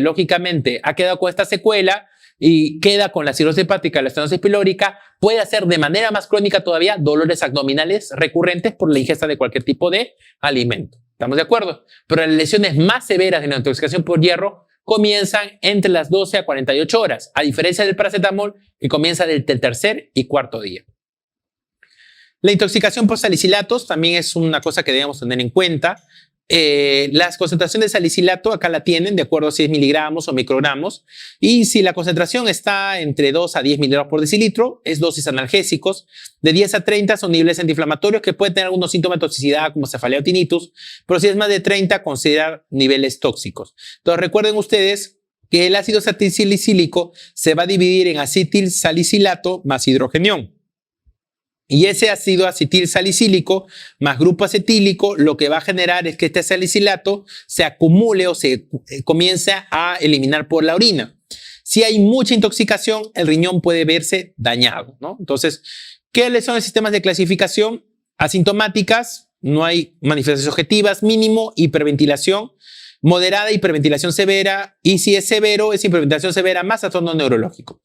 ha quedado con esta secuela y queda con la cirrosis hepática, la estenosis pilórica, puede hacer de manera más crónica todavía dolores abdominales recurrentes por la ingesta de cualquier tipo de alimento. ¿Estamos de acuerdo? Pero las lesiones más severas de la intoxicación por hierro comienzan entre las 12 a 48 horas, a diferencia del paracetamol que comienza del tercer y cuarto día. La intoxicación por salicilatos también es una cosa que debemos tener en cuenta. Las concentraciones de salicilato acá la tienen de acuerdo a si es miligramos o microgramos, y si la concentración está entre 2 a 10 miligramos por decilitro es dosis analgésicos. De 10 a 30 son niveles antiinflamatorios que pueden tener algunos síntomas de toxicidad como cefalea o tinnitus, pero si es más de 30 considerar niveles tóxicos. Entonces recuerden ustedes que el ácido acetilsalicílico se va a dividir en acetilsalicilato más hidrogenión. Y ese ácido acetilsalicílico más grupo acetílico lo que va a generar es que este salicilato se acumule o se comience a eliminar por la orina. Si hay mucha intoxicación, el riñón puede verse dañado, ¿no? Entonces, ¿qué son los sistemas de clasificación? Asintomáticas, no hay manifestaciones objetivas, mínimo, hiperventilación, moderada, hiperventilación severa, y si es severo, es hiperventilación severa más trastorno neurológico.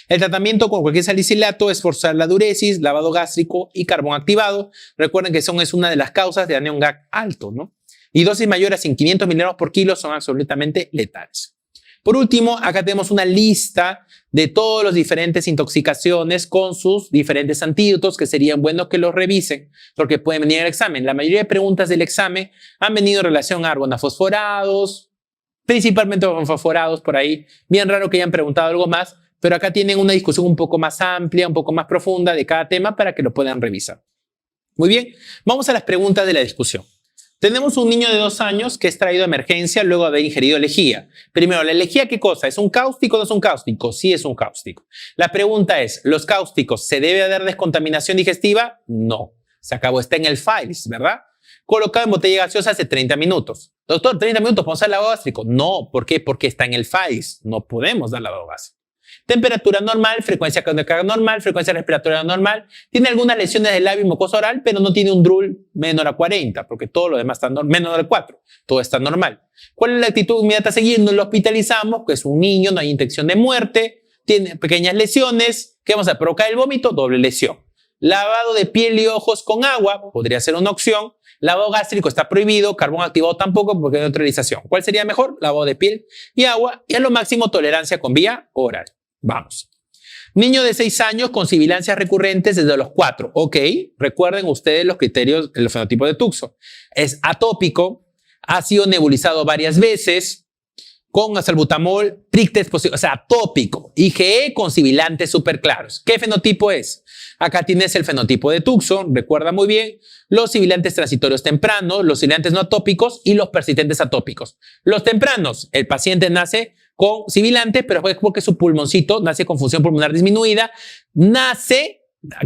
El tratamiento con cualquier salicilato es forzar la diuresis, lavado gástrico y carbón activado. Recuerden que es una de las causas de anión GAC alto, ¿no? Y dosis mayores en 500 miligramos por kilo son absolutamente letales. Por último, acá tenemos una lista de todas las diferentes intoxicaciones con sus diferentes antídotos que serían buenos que los revisen porque pueden venir al examen. La mayoría de preguntas del examen han venido en relación a argonafosforados, principalmente argonafosforados por ahí. Bien raro que hayan preguntado algo más, pero acá tienen una discusión un poco más amplia, un poco más profunda de cada tema para que lo puedan revisar. Muy bien, vamos a las preguntas de la discusión. Tenemos un niño de 2 años que es traído a emergencia luego de haber ingerido lejía. Primero, ¿la lejía qué cosa? ¿Es un cáustico o no es un cáustico? Sí es un cáustico. La pregunta es, ¿los cáusticos se debe dar descontaminación digestiva? No. Se acabó, está en el FILES, ¿verdad? Colocado en botella gaseosa hace 30 minutos. Doctor, 30 minutos, ¿podemos dar lavado gástrico? No. ¿Por qué? Porque está en el FILES. No podemos dar lavado gástrico. Temperatura normal, frecuencia cardíaca normal, frecuencia respiratoria normal. Tiene algunas lesiones del labio y mucosa oral, pero no tiene un DRUL menor a 40, porque todo lo demás está menor a 4. Todo está normal. ¿Cuál es la actitud inmediata a seguir? No lo hospitalizamos, que es un niño, no hay intención de muerte, tiene pequeñas lesiones. ¿Qué vamos a provocar? El vómito, doble lesión. Lavado de piel y ojos con agua, podría ser una opción. Lavado gástrico está prohibido, carbón activado tampoco porque hay neutralización. ¿Cuál sería mejor? Lavado de piel y agua, y a lo máximo tolerancia con vía oral. Vamos. Niño de 6 años con sibilancias recurrentes desde los 4. Ok, recuerden ustedes los criterios del fenotipo de Tuxo. Es atópico, ha sido nebulizado varias veces con salbutamol, trictex positivo, o sea, atópico. IgE con sibilantes súper claros. ¿Qué fenotipo es? Acá tienes el fenotipo de Tuxo, recuerda muy bien, los sibilantes transitorios tempranos, los sibilantes no atópicos y los persistentes atópicos. Los tempranos, el paciente nace con sibilantes, pero es porque su pulmoncito nace con función pulmonar disminuida,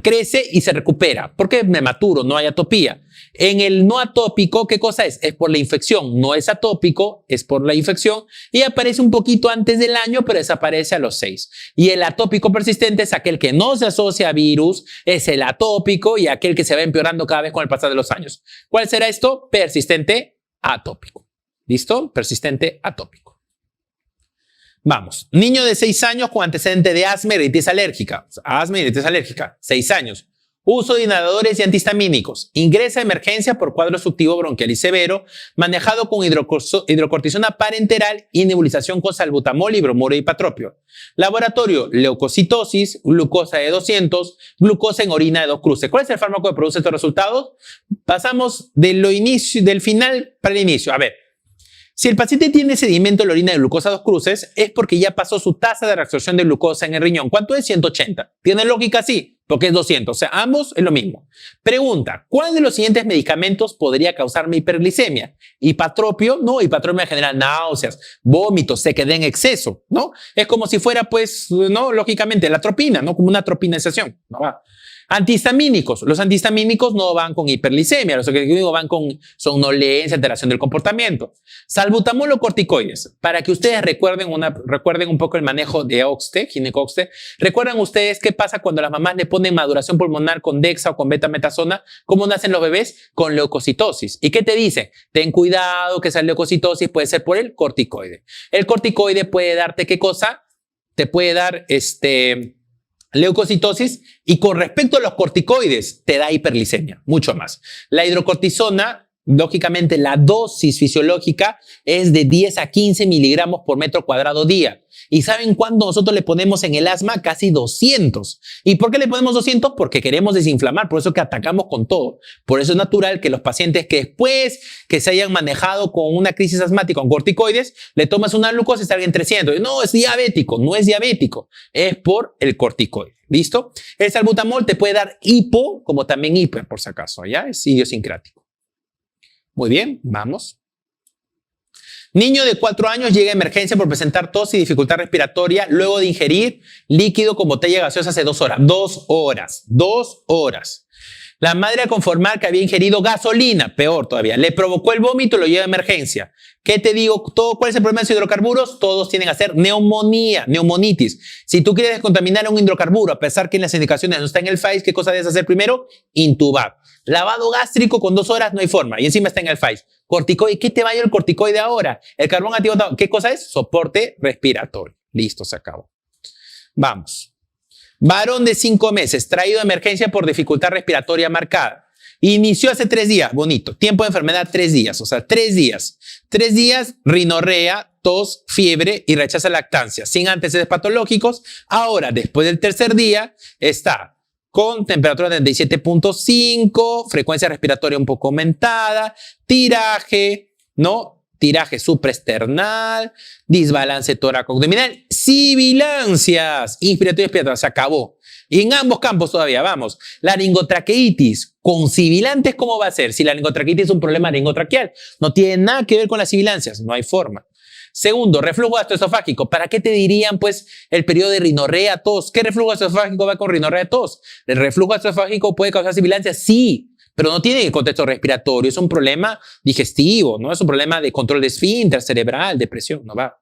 crece y se recupera, porque es prematuro, no hay atopía. En el no atópico, ¿qué cosa es? Es por la infección, no es atópico, es por la infección y aparece un poquito antes del año, pero desaparece a los 6. Y el atópico persistente es aquel que no se asocia a virus, es el atópico y aquel que se va empeorando cada vez con el pasar de los años. ¿Cuál será esto? Persistente atópico. ¿Listo? Persistente atópico. Vamos, niño de 6 años con antecedente de asma y rinitis alérgica. Asma y rinitis alérgica, 6 años. Uso de inhaladores y antihistamínicos. Ingresa a emergencia por cuadro obstructivo bronquial y severo, manejado con hidrocortisona parenteral y nebulización con salbutamol y bromuro y ipatropio. Laboratorio, leucocitosis, glucosa de 200, glucosa en orina de 2 cruces. ¿Cuál es el fármaco que produce estos resultados? Pasamos del final para el inicio. A ver. Si el paciente tiene sedimento en la orina de glucosa 2 cruces, es porque ya pasó su tasa de reabsorción de glucosa en el riñón. ¿Cuánto es? 180. ¿Tiene lógica? Sí, porque es 200. O sea, ambos es lo mismo. Pregunta, ¿cuál de los siguientes medicamentos podría causarme hiperglicemia? Hipatropio, no, hipatropio genera náuseas, vómitos, sequedad en exceso, ¿no? Es como si fuera, pues, no, lógicamente, la atropina, ¿no? Como una atropinización, ¿no va? Antihistamínicos. Los antihistamínicos no van con hiperglicemia, los antihistamínicos van con somnolencia, alteración del comportamiento. Salbutamol o corticoides. Para que ustedes recuerden un poco el manejo de Oxte, ginecoxte. ¿Recuerdan ustedes qué pasa cuando las mamás le ponen maduración pulmonar con dexa o con betametasona? ¿Cómo nacen los bebés? Con leucocitosis. ¿Y qué te dicen? Ten cuidado que esa leucocitosis puede ser por el corticoide. El corticoide puede darte ¿qué cosa? Te puede dar leucocitosis y con respecto a los corticoides te da hiperglicemia, mucho más. La hidrocortisona, lógicamente la dosis fisiológica es de 10 a 15 miligramos por metro cuadrado día. ¿Y saben cuánto nosotros le ponemos en el asma? Casi 200. ¿Y por qué le ponemos 200? Porque queremos desinflamar, por eso que atacamos con todo. Por eso es natural que los pacientes que después que se hayan manejado con una crisis asmática con corticoides, le tomas una glucosa y salga en 300. No, es diabético. No es diabético. Es por el corticoide. ¿Listo? El salbutamol te puede dar hipo, como también hiper, por si acaso. ¿Ya? Es idiosincrático. Muy bien, vamos. Niño de 4 años llega a emergencia por presentar tos y dificultad respiratoria luego de ingerir líquido con botella gaseosa hace 2 horas. 2 horas. 2 horas. La madre al confirmar que había ingerido gasolina, peor todavía, le provocó el vómito y lo lleva a emergencia. ¿Qué te digo? ¿Cuál es el problema de los hidrocarburos? Todos tienen que hacer neumonía, neumonitis. Si tú quieres descontaminar un hidrocarburo, a pesar que en las indicaciones no está en el FAIS, ¿qué cosa debes hacer primero? Intubar. Lavado gástrico con 2 horas no hay forma y encima está en el FAIS. Corticoide, ¿qué te va a ir el corticoide ahora? El carbón activado, ¿qué cosa es? Soporte respiratorio. Listo, se acabó. Vamos. Varón de 5 meses, traído de emergencia por dificultad respiratoria marcada. Inició hace 3 días, bonito. Tiempo de enfermedad 3 días, o sea, 3 días. 3 días, rinorrea, tos, fiebre y rechaza lactancia, sin antecedentes patológicos. Ahora, después del 3er día, está con temperatura de 37.5, frecuencia respiratoria un poco aumentada, tiraje, ¿no? Tiraje supraesternal, desbalance tóraco-abdominal, sibilancias, inspiratoria y expiratoria, se acabó. Y en ambos campos todavía, vamos. Laringotraqueitis con sibilantes, ¿cómo va a ser? Si la laringotraqueitis es un problema laringotraqueal, no tiene nada que ver con las sibilancias, no hay forma. Segundo, reflujo gastroesofágico. ¿Para qué te dirían, pues, el periodo de rinorrea, tos? ¿Qué reflujo gastroesofágico va con rinorrea, tos? ¿El reflujo gastroesofágico puede causar sibilancias? Sí. Pero no tiene contexto respiratorio, es un problema digestivo, ¿no? Es un problema de control de esfínter cerebral, depresión, no va.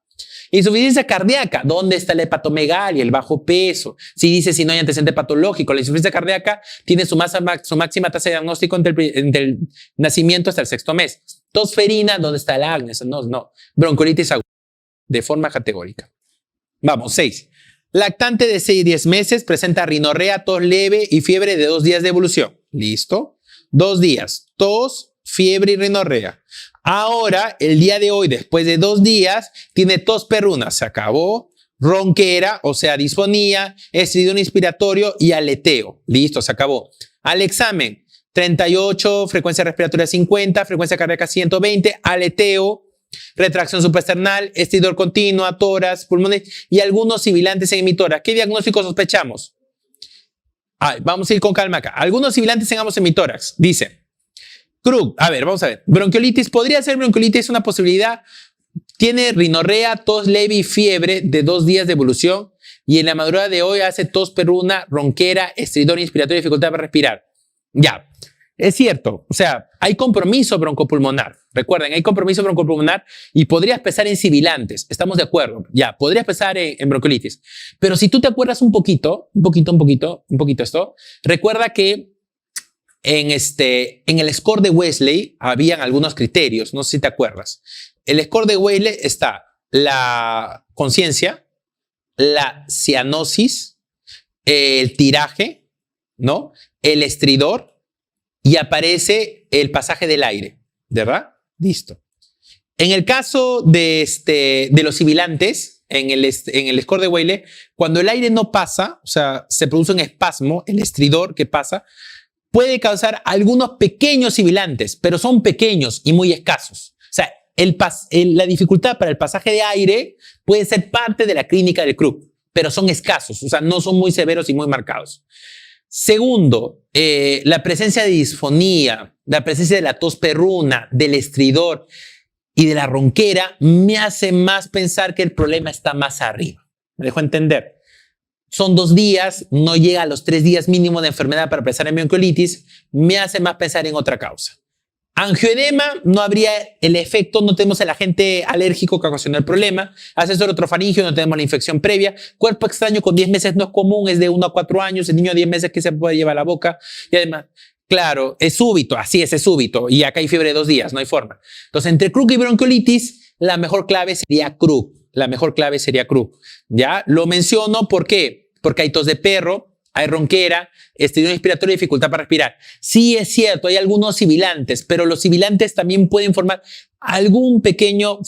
Insuficiencia cardíaca, ¿dónde está la hepatomegalia, el bajo peso? Si no hay antecedente patológico, la insuficiencia cardíaca tiene su máxima tasa de diagnóstico entre el nacimiento hasta el 6º mes. Tosferina, ¿dónde está el acné? No. Broncolitis aguda, de forma categórica. Vamos, 6. Lactante de 6 a 10 meses, presenta rinorrea, tos leve y fiebre de 2 días de evolución. ¿Listo? 2 días, tos, fiebre y rinorrea. Ahora, el día de hoy, después de 2 días, tiene tos perruna, se acabó, ronquera, o sea, disfonía, estridor inspiratorio y aleteo. Listo, se acabó. Al examen, 38, frecuencia respiratoria 50, frecuencia cardíaca 120, aleteo, retracción supraesternal, estridor continua, tórax, pulmones y algunos sibilantes en hemitórax. ¿Qué diagnóstico sospechamos? Vamos a ir con calma acá. Algunos sibilantes en ambos hemitórax. Dice, Krug, a ver, vamos a ver. Bronquiolitis, ¿podría ser bronquiolitis una posibilidad? Tiene rinorrea, tos leve y fiebre de 2 días de evolución. Y en la madrugada de hoy hace tos perruna, ronquera, estridor inspiratorio y dificultad para respirar. Ya, es cierto. O sea, hay compromiso broncopulmonar. Recuerden, hay compromiso broncopulmonar y podrías pensar en sibilantes. Estamos de acuerdo. Ya, podrías pensar en bronquiolitis. Pero si tú te acuerdas un poquito esto, recuerda que en el score de Wesley habían algunos criterios. No sé si te acuerdas. El score de Wesley está la conciencia, la cianosis, el tiraje, ¿no? El estridor y aparece el pasaje del aire, ¿verdad? Listo. En el caso de los sibilantes, en el score de Wesley, cuando el aire no pasa, o sea, se produce un espasmo, el estridor que pasa, puede causar algunos pequeños sibilantes, pero son pequeños y muy escasos. O sea, la dificultad para el pasaje de aire puede ser parte de la clínica del Krupp, pero son escasos, o sea, no son muy severos y muy marcados. Segundo, la presencia de disfonía, la presencia de la tos perruna, del estridor y de la ronquera me hace más pensar que el problema está más arriba. ¿Me dejo entender? Son 2 días, no llega a los 3 días mínimo de enfermedad para pensar en bronquiolitis, me hace más pensar en otra causa. Angioedema, no habría el efecto, no tenemos el agente alérgico que ocasiona el problema. Asesor otrofaringio, no tenemos la infección previa. Cuerpo extraño con 10 meses no es común, es de 1 a 4 años. El niño de 10 meses que se puede llevar a la boca. Y además, claro, es súbito, así es súbito. Y acá hay fiebre de 2 días, no hay forma. Entonces, entre Krupp y bronquiolitis, la mejor clave sería Krupp. La mejor clave sería Krupp. ¿Ya? Lo menciono, ¿por qué? Porque hay tos de perro, hay ronquera, estridor inspiratorio y dificultad para respirar. Sí es cierto, hay algunos sibilantes, pero los sibilantes también pueden formar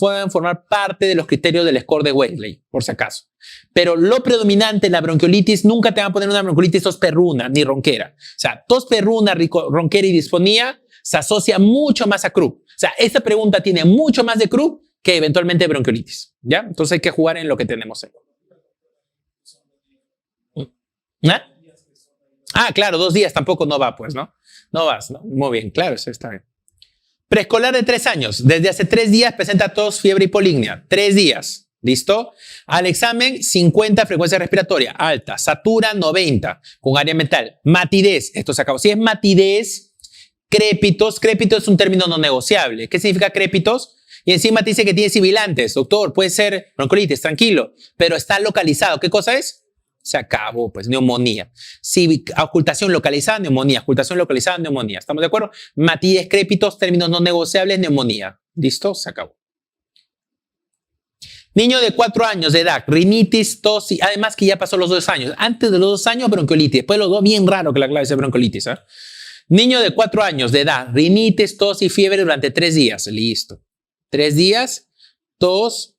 pueden formar parte de los criterios del score de Wesley, por si acaso. Pero lo predominante en la bronquiolitis, nunca te van a poner una bronquiolitis tos perruna ni ronquera. O sea, tos perruna, ronquera y disfonía se asocia mucho más a Krupp. O sea, esta pregunta tiene mucho más de Krupp que eventualmente bronquiolitis. ¿Ya? Entonces hay que jugar en lo que tenemos ahí. ¿Ah? Ah, claro, 2 días tampoco no va, pues, ¿no? No vas, ¿no? Muy bien, claro, eso está bien. Preescolar de 3 años. Desde hace 3 días presenta tos, fiebre y polignia. 3 días. ¿Listo? Al examen, 50, frecuencia respiratoria alta. Satura, 90, con área mental. Matidez, esto se acabó. Si es matidez, crépitos es un término no negociable. ¿Qué significa crépitos? Y encima te dice que tiene sibilantes. Doctor, puede ser bronquiolitis, tranquilo, pero está localizado. ¿Qué cosa es? Se acabó, pues, neumonía. Si ocultación localizada, neumonía. Ocultación localizada, neumonía. ¿Estamos de acuerdo? Matidez, crépitos, términos no negociables, neumonía. ¿Listo? Se acabó. Niño de 4 años de edad, rinitis, tos, y además que ya pasó los 2 años. Antes de los 2 años, bronquiolitis. Después de los 2, bien raro que la clave sea bronquiolitis. ¿Eh? Niño de 4 años de edad, rinitis, tos y fiebre durante 3 días. Listo. 3 días, tos,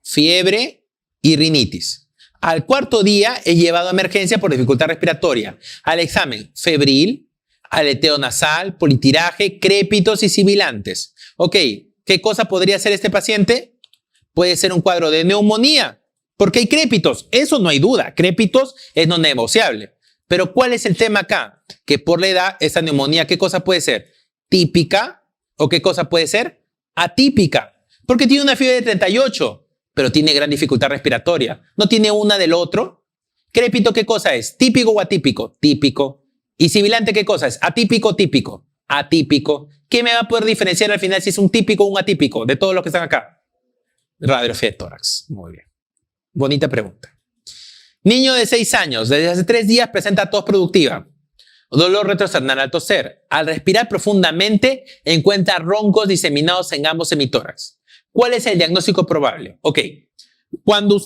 fiebre y rinitis. Al 4.º día es llevado a emergencia por dificultad respiratoria. Al examen, febril, aleteo nasal, politiraje, crépitos y sibilantes. Ok, ¿qué cosa podría ser este paciente? Puede ser un cuadro de neumonía, porque hay crépitos. Eso no hay duda. Crépitos es no negociable. Pero ¿cuál es el tema acá? Que por la edad, esta neumonía, ¿qué cosa puede ser? Típica, ¿o qué cosa puede ser? Atípica, porque tiene una fiebre de 38. Pero tiene gran dificultad respiratoria. ¿No tiene una del otro? Crépito, ¿qué cosa es? ¿Típico o atípico? Típico. ¿Y sibilante qué cosa es? ¿Atípico o típico? Atípico. ¿Qué me va a poder diferenciar al final si es un típico o un atípico de todos los que están acá? Radiografía de tórax. Muy bien. Bonita pregunta. Niño de 6 años, desde hace 3 días presenta tos productiva. Dolor retrosternal al toser. Al respirar profundamente encuentra roncos diseminados en ambos hemitórax. ¿Cuál es el diagnóstico probable? Ok, cuando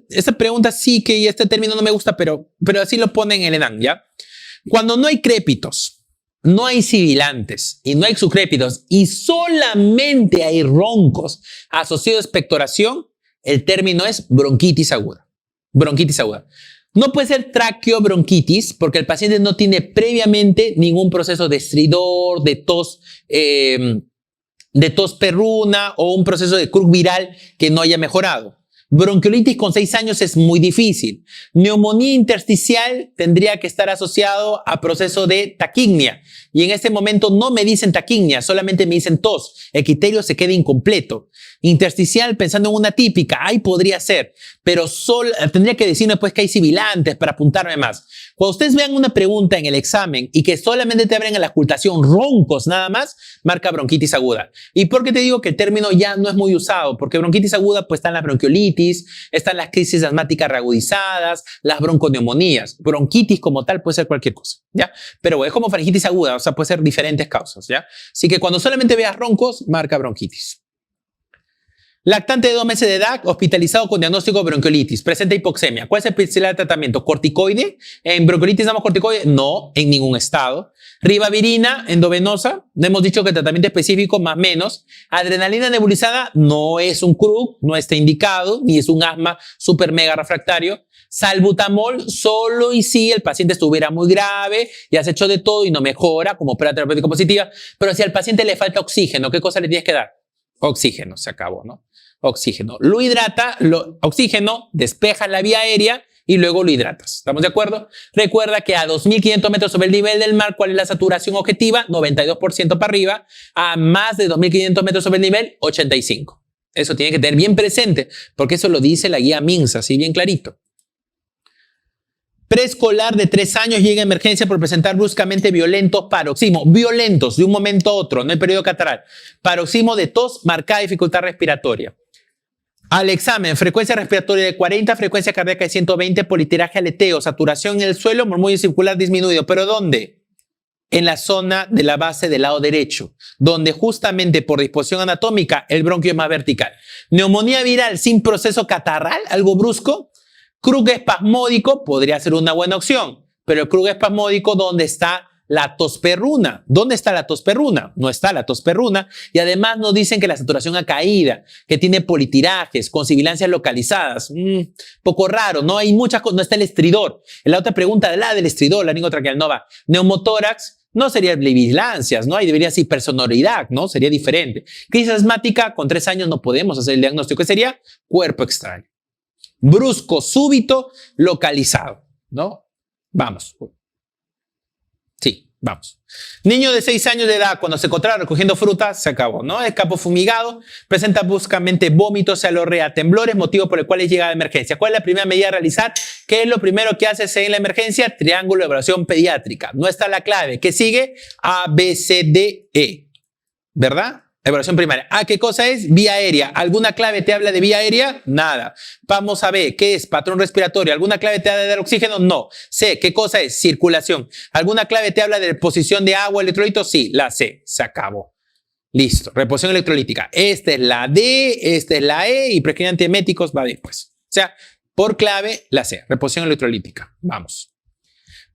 esta pregunta sí que este término no me gusta, pero así lo ponen en el ENAM, ¿ya? Cuando no hay crépitos, no hay sibilantes y no hay subcrépitos y solamente hay roncos asociados a expectoración, el término es bronquitis aguda. Bronquitis aguda. No puede ser traqueobronquitis porque el paciente no tiene previamente ningún proceso de estridor, de tos perruna o un proceso de Krupp viral que no haya mejorado. Bronquiolitis con 6 años es muy difícil. Neumonía intersticial tendría que estar asociado a proceso de taquignia. Y en este momento no me dicen taquignia, solamente me dicen tos. El criterio se queda incompleto. Intersticial, pensando en una típica, ahí podría ser. Pero tendría que decirme pues que hay sibilantes para apuntarme más. Cuando ustedes vean una pregunta en el examen y que solamente te abren en la ocultación roncos nada más, marca bronquitis aguda. ¿Y por qué te digo que el término ya no es muy usado? Porque bronquitis aguda pues están las bronquiolitis, están las crisis asmáticas reagudizadas, las bronconeumonías. Bronquitis como tal puede ser cualquier cosa, ¿ya? Pero es como faringitis aguda, o sea, puede ser diferentes causas, ¿ya? Así que cuando solamente veas roncos, marca bronquitis. Lactante de 2 meses de edad, hospitalizado con diagnóstico de bronquiolitis, presenta hipoxemia. ¿Cuál es el principal tratamiento? ¿Corticoide? ¿En bronquiolitis damos corticoide? No, en ningún estado. Ribavirina endovenosa, no hemos dicho que el tratamiento específico más menos. Adrenalina nebulizada no es un CRUC, no está indicado, ni es un asma super mega refractario. Salbutamol solo y si el paciente estuviera muy grave, ya se echó de todo y no mejora como prueba terapéutica positiva. Pero si al paciente le falta oxígeno, ¿qué cosa le tienes que dar? Oxígeno, se acabó, ¿no? Oxígeno. Lo hidrata, oxígeno, despeja la vía aérea y luego lo hidratas. ¿Estamos de acuerdo? Recuerda que a 2.500 metros sobre el nivel del mar, ¿cuál es la saturación objetiva? 92% para arriba. A más de 2.500 metros sobre el nivel, 85%. Eso tiene que tener bien presente, porque eso lo dice la guía MINSA, así bien clarito. Preescolar de 3 años llega a emergencia por presentar bruscamente violentos paroxismos. Violentos, de un momento a otro, no el periodo catarral. Paroxismo de tos, marcada dificultad respiratoria. Al examen, frecuencia respiratoria de 40, frecuencia cardíaca de 120, politiraje aleteo, saturación en el suelo, murmullo circular disminuido. ¿Pero dónde? En la zona de la base del lado derecho, donde justamente por disposición anatómica el bronquio es más vertical. Neumonía viral sin proceso catarral, algo brusco. CRUC espasmódico podría ser una buena opción, pero el CRUC espasmódico, ¿dónde está la tosperruna? ¿Dónde está la tosperruna? No está la tosperruna. Y además nos dicen que la saturación ha caído, que tiene politirajes, con sibilancias localizadas. Poco raro, ¿no? Hay muchas cosas, no está el estridor. En la otra pregunta, la del estridor, laringotraqueal no va. Neumotórax, no sería bilancias, ¿no? Ahí debería ser hipersonoridad, ¿no? Sería diferente. Crisis asmática, con 3 años no podemos hacer el diagnóstico. ¿Qué sería? Cuerpo extraño. Brusco, súbito, localizado, ¿no? Vamos. Sí, vamos. Niño de 6 años de edad, cuando se encontraba recogiendo frutas, se acabó, ¿no? Escapo fumigado, presenta bruscamente vómitos, cialorrea, temblores, motivo por el cual llega a emergencia. ¿Cuál es la primera medida a realizar? ¿Qué es lo primero que haces en la emergencia? Triángulo de evaluación pediátrica. No está la clave. ¿Qué sigue? A, B, C, D, E. ¿Verdad? Evaluación primaria. Ah, ¿qué cosa es? Vía aérea. ¿Alguna clave te habla de vía aérea? Nada. Vamos a ver, ¿qué es? Patrón respiratorio. ¿Alguna clave te habla de dar oxígeno? No. C, ¿qué cosa es? Circulación. ¿Alguna clave te habla de reposición de agua, electrolitos? Sí, la C. Se acabó. Listo. Reposición electrolítica. Esta es la D, esta es la E y prescripción antieméticos va después. O sea, por clave, la C. Reposición electrolítica. Vamos.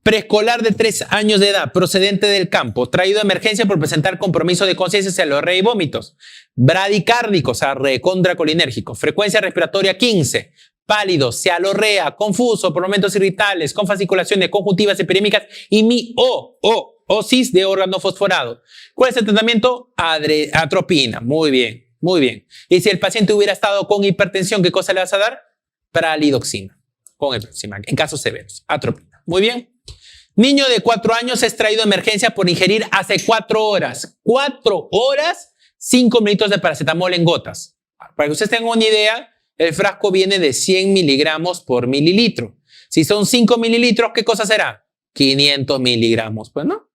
Preescolar de 3 años de edad, procedente del campo, traído a emergencia por presentar compromiso de conciencia, cialorrea y vómitos. Bradicárdico, o sea, recontracolinérgico. Frecuencia respiratoria 15. Pálido, cialorrea, confuso, por momentos irritables, con fasciculaciones conjuntivas epidémicas y osis de órgano fosforado. ¿Cuál es el tratamiento? Atropina. Muy bien, muy bien. Y si el paciente hubiera estado con hipertensión, ¿qué cosa le vas a dar? Pralidoxina. Con epilepsia, en casos severos. Atropina. Muy bien. Niño de 4 años es traído a emergencia por ingerir hace 4 horas. 4 horas, 5 militos de paracetamol en gotas. Para que ustedes tengan una idea, el frasco viene de 100 miligramos por mililitro. Si son 5 mililitros, ¿qué cosa será? 500 miligramos, pues, ¿no?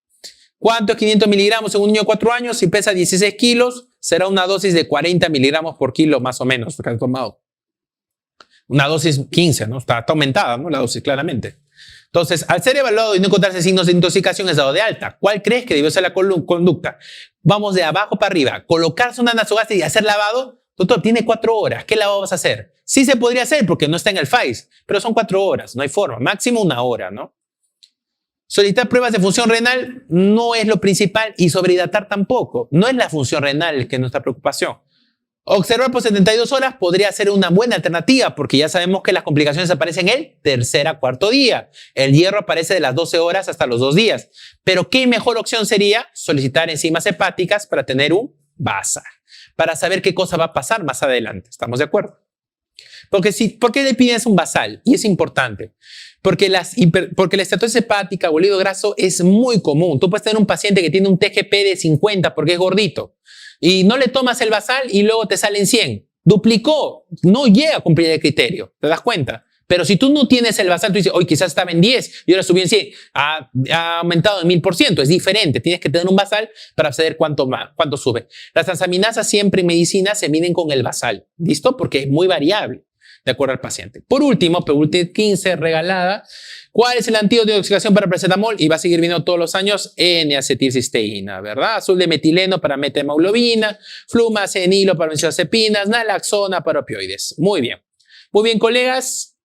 ¿Cuánto es 500 miligramos en un niño de 4 años? Si pesa 16 kilos, será una dosis de 40 miligramos por kilo, más o menos, que han tomado. Una dosis 15, ¿no? Está aumentada, ¿no? La dosis, claramente. Entonces, al ser evaluado y no encontrarse signos de intoxicación, es dado de alta. ¿Cuál crees que debió ser la conducta? Vamos de abajo para arriba. Colocarse una nasogástrica y hacer lavado. Doctor, tiene 4 horas. ¿Qué lavado vas a hacer? Sí se podría hacer porque no está en el FAIS, pero son 4 horas. No hay forma. Máximo 1 hora, ¿no? Solicitar pruebas de función renal no es lo principal y sobrehidratar tampoco. No es la función renal que es nuestra preocupación. Observar por 72 horas podría ser una buena alternativa porque ya sabemos que las complicaciones aparecen el 3er a 4.º día. El hierro aparece de las 12 horas hasta los 2 días. Pero ¿qué mejor opción sería? Solicitar enzimas hepáticas para tener un BASA, para saber qué cosa va a pasar más adelante. ¿Estamos de acuerdo? ¿Por qué le pides un basal? Y es importante. Porque la esteatosis hepática o el hígado graso es muy común. Tú puedes tener un paciente que tiene un TGP de 50 porque es gordito y no le tomas el basal y luego te salen 100. Duplicó, no llega a cumplir el criterio. ¿Te das cuenta? Pero si tú no tienes el basal, tú dices, hoy quizás estaba en 10 y ahora subió en 100. Ha aumentado en 1000%. Es diferente. Tienes que tener un basal para saber cuánto sube. Las transaminasas siempre en medicina se miden con el basal. ¿Listo? Porque es muy variable de acuerdo al paciente. Por último, PULT 15 regalada. ¿Cuál es el antídoto de intoxicación para paracetamol? Y va a seguir viendo todos los años N-acetilcisteína, ¿verdad? Azul de metileno para methemoglobina, flumacenilo para benzodiazepinas, naloxona para opioides. Muy bien. Muy bien, colegas.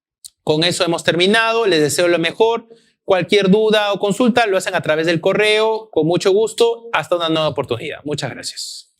Con eso hemos terminado. Les deseo lo mejor. Cualquier duda o consulta lo hacen a través del correo. Con mucho gusto. Hasta una nueva oportunidad. Muchas gracias.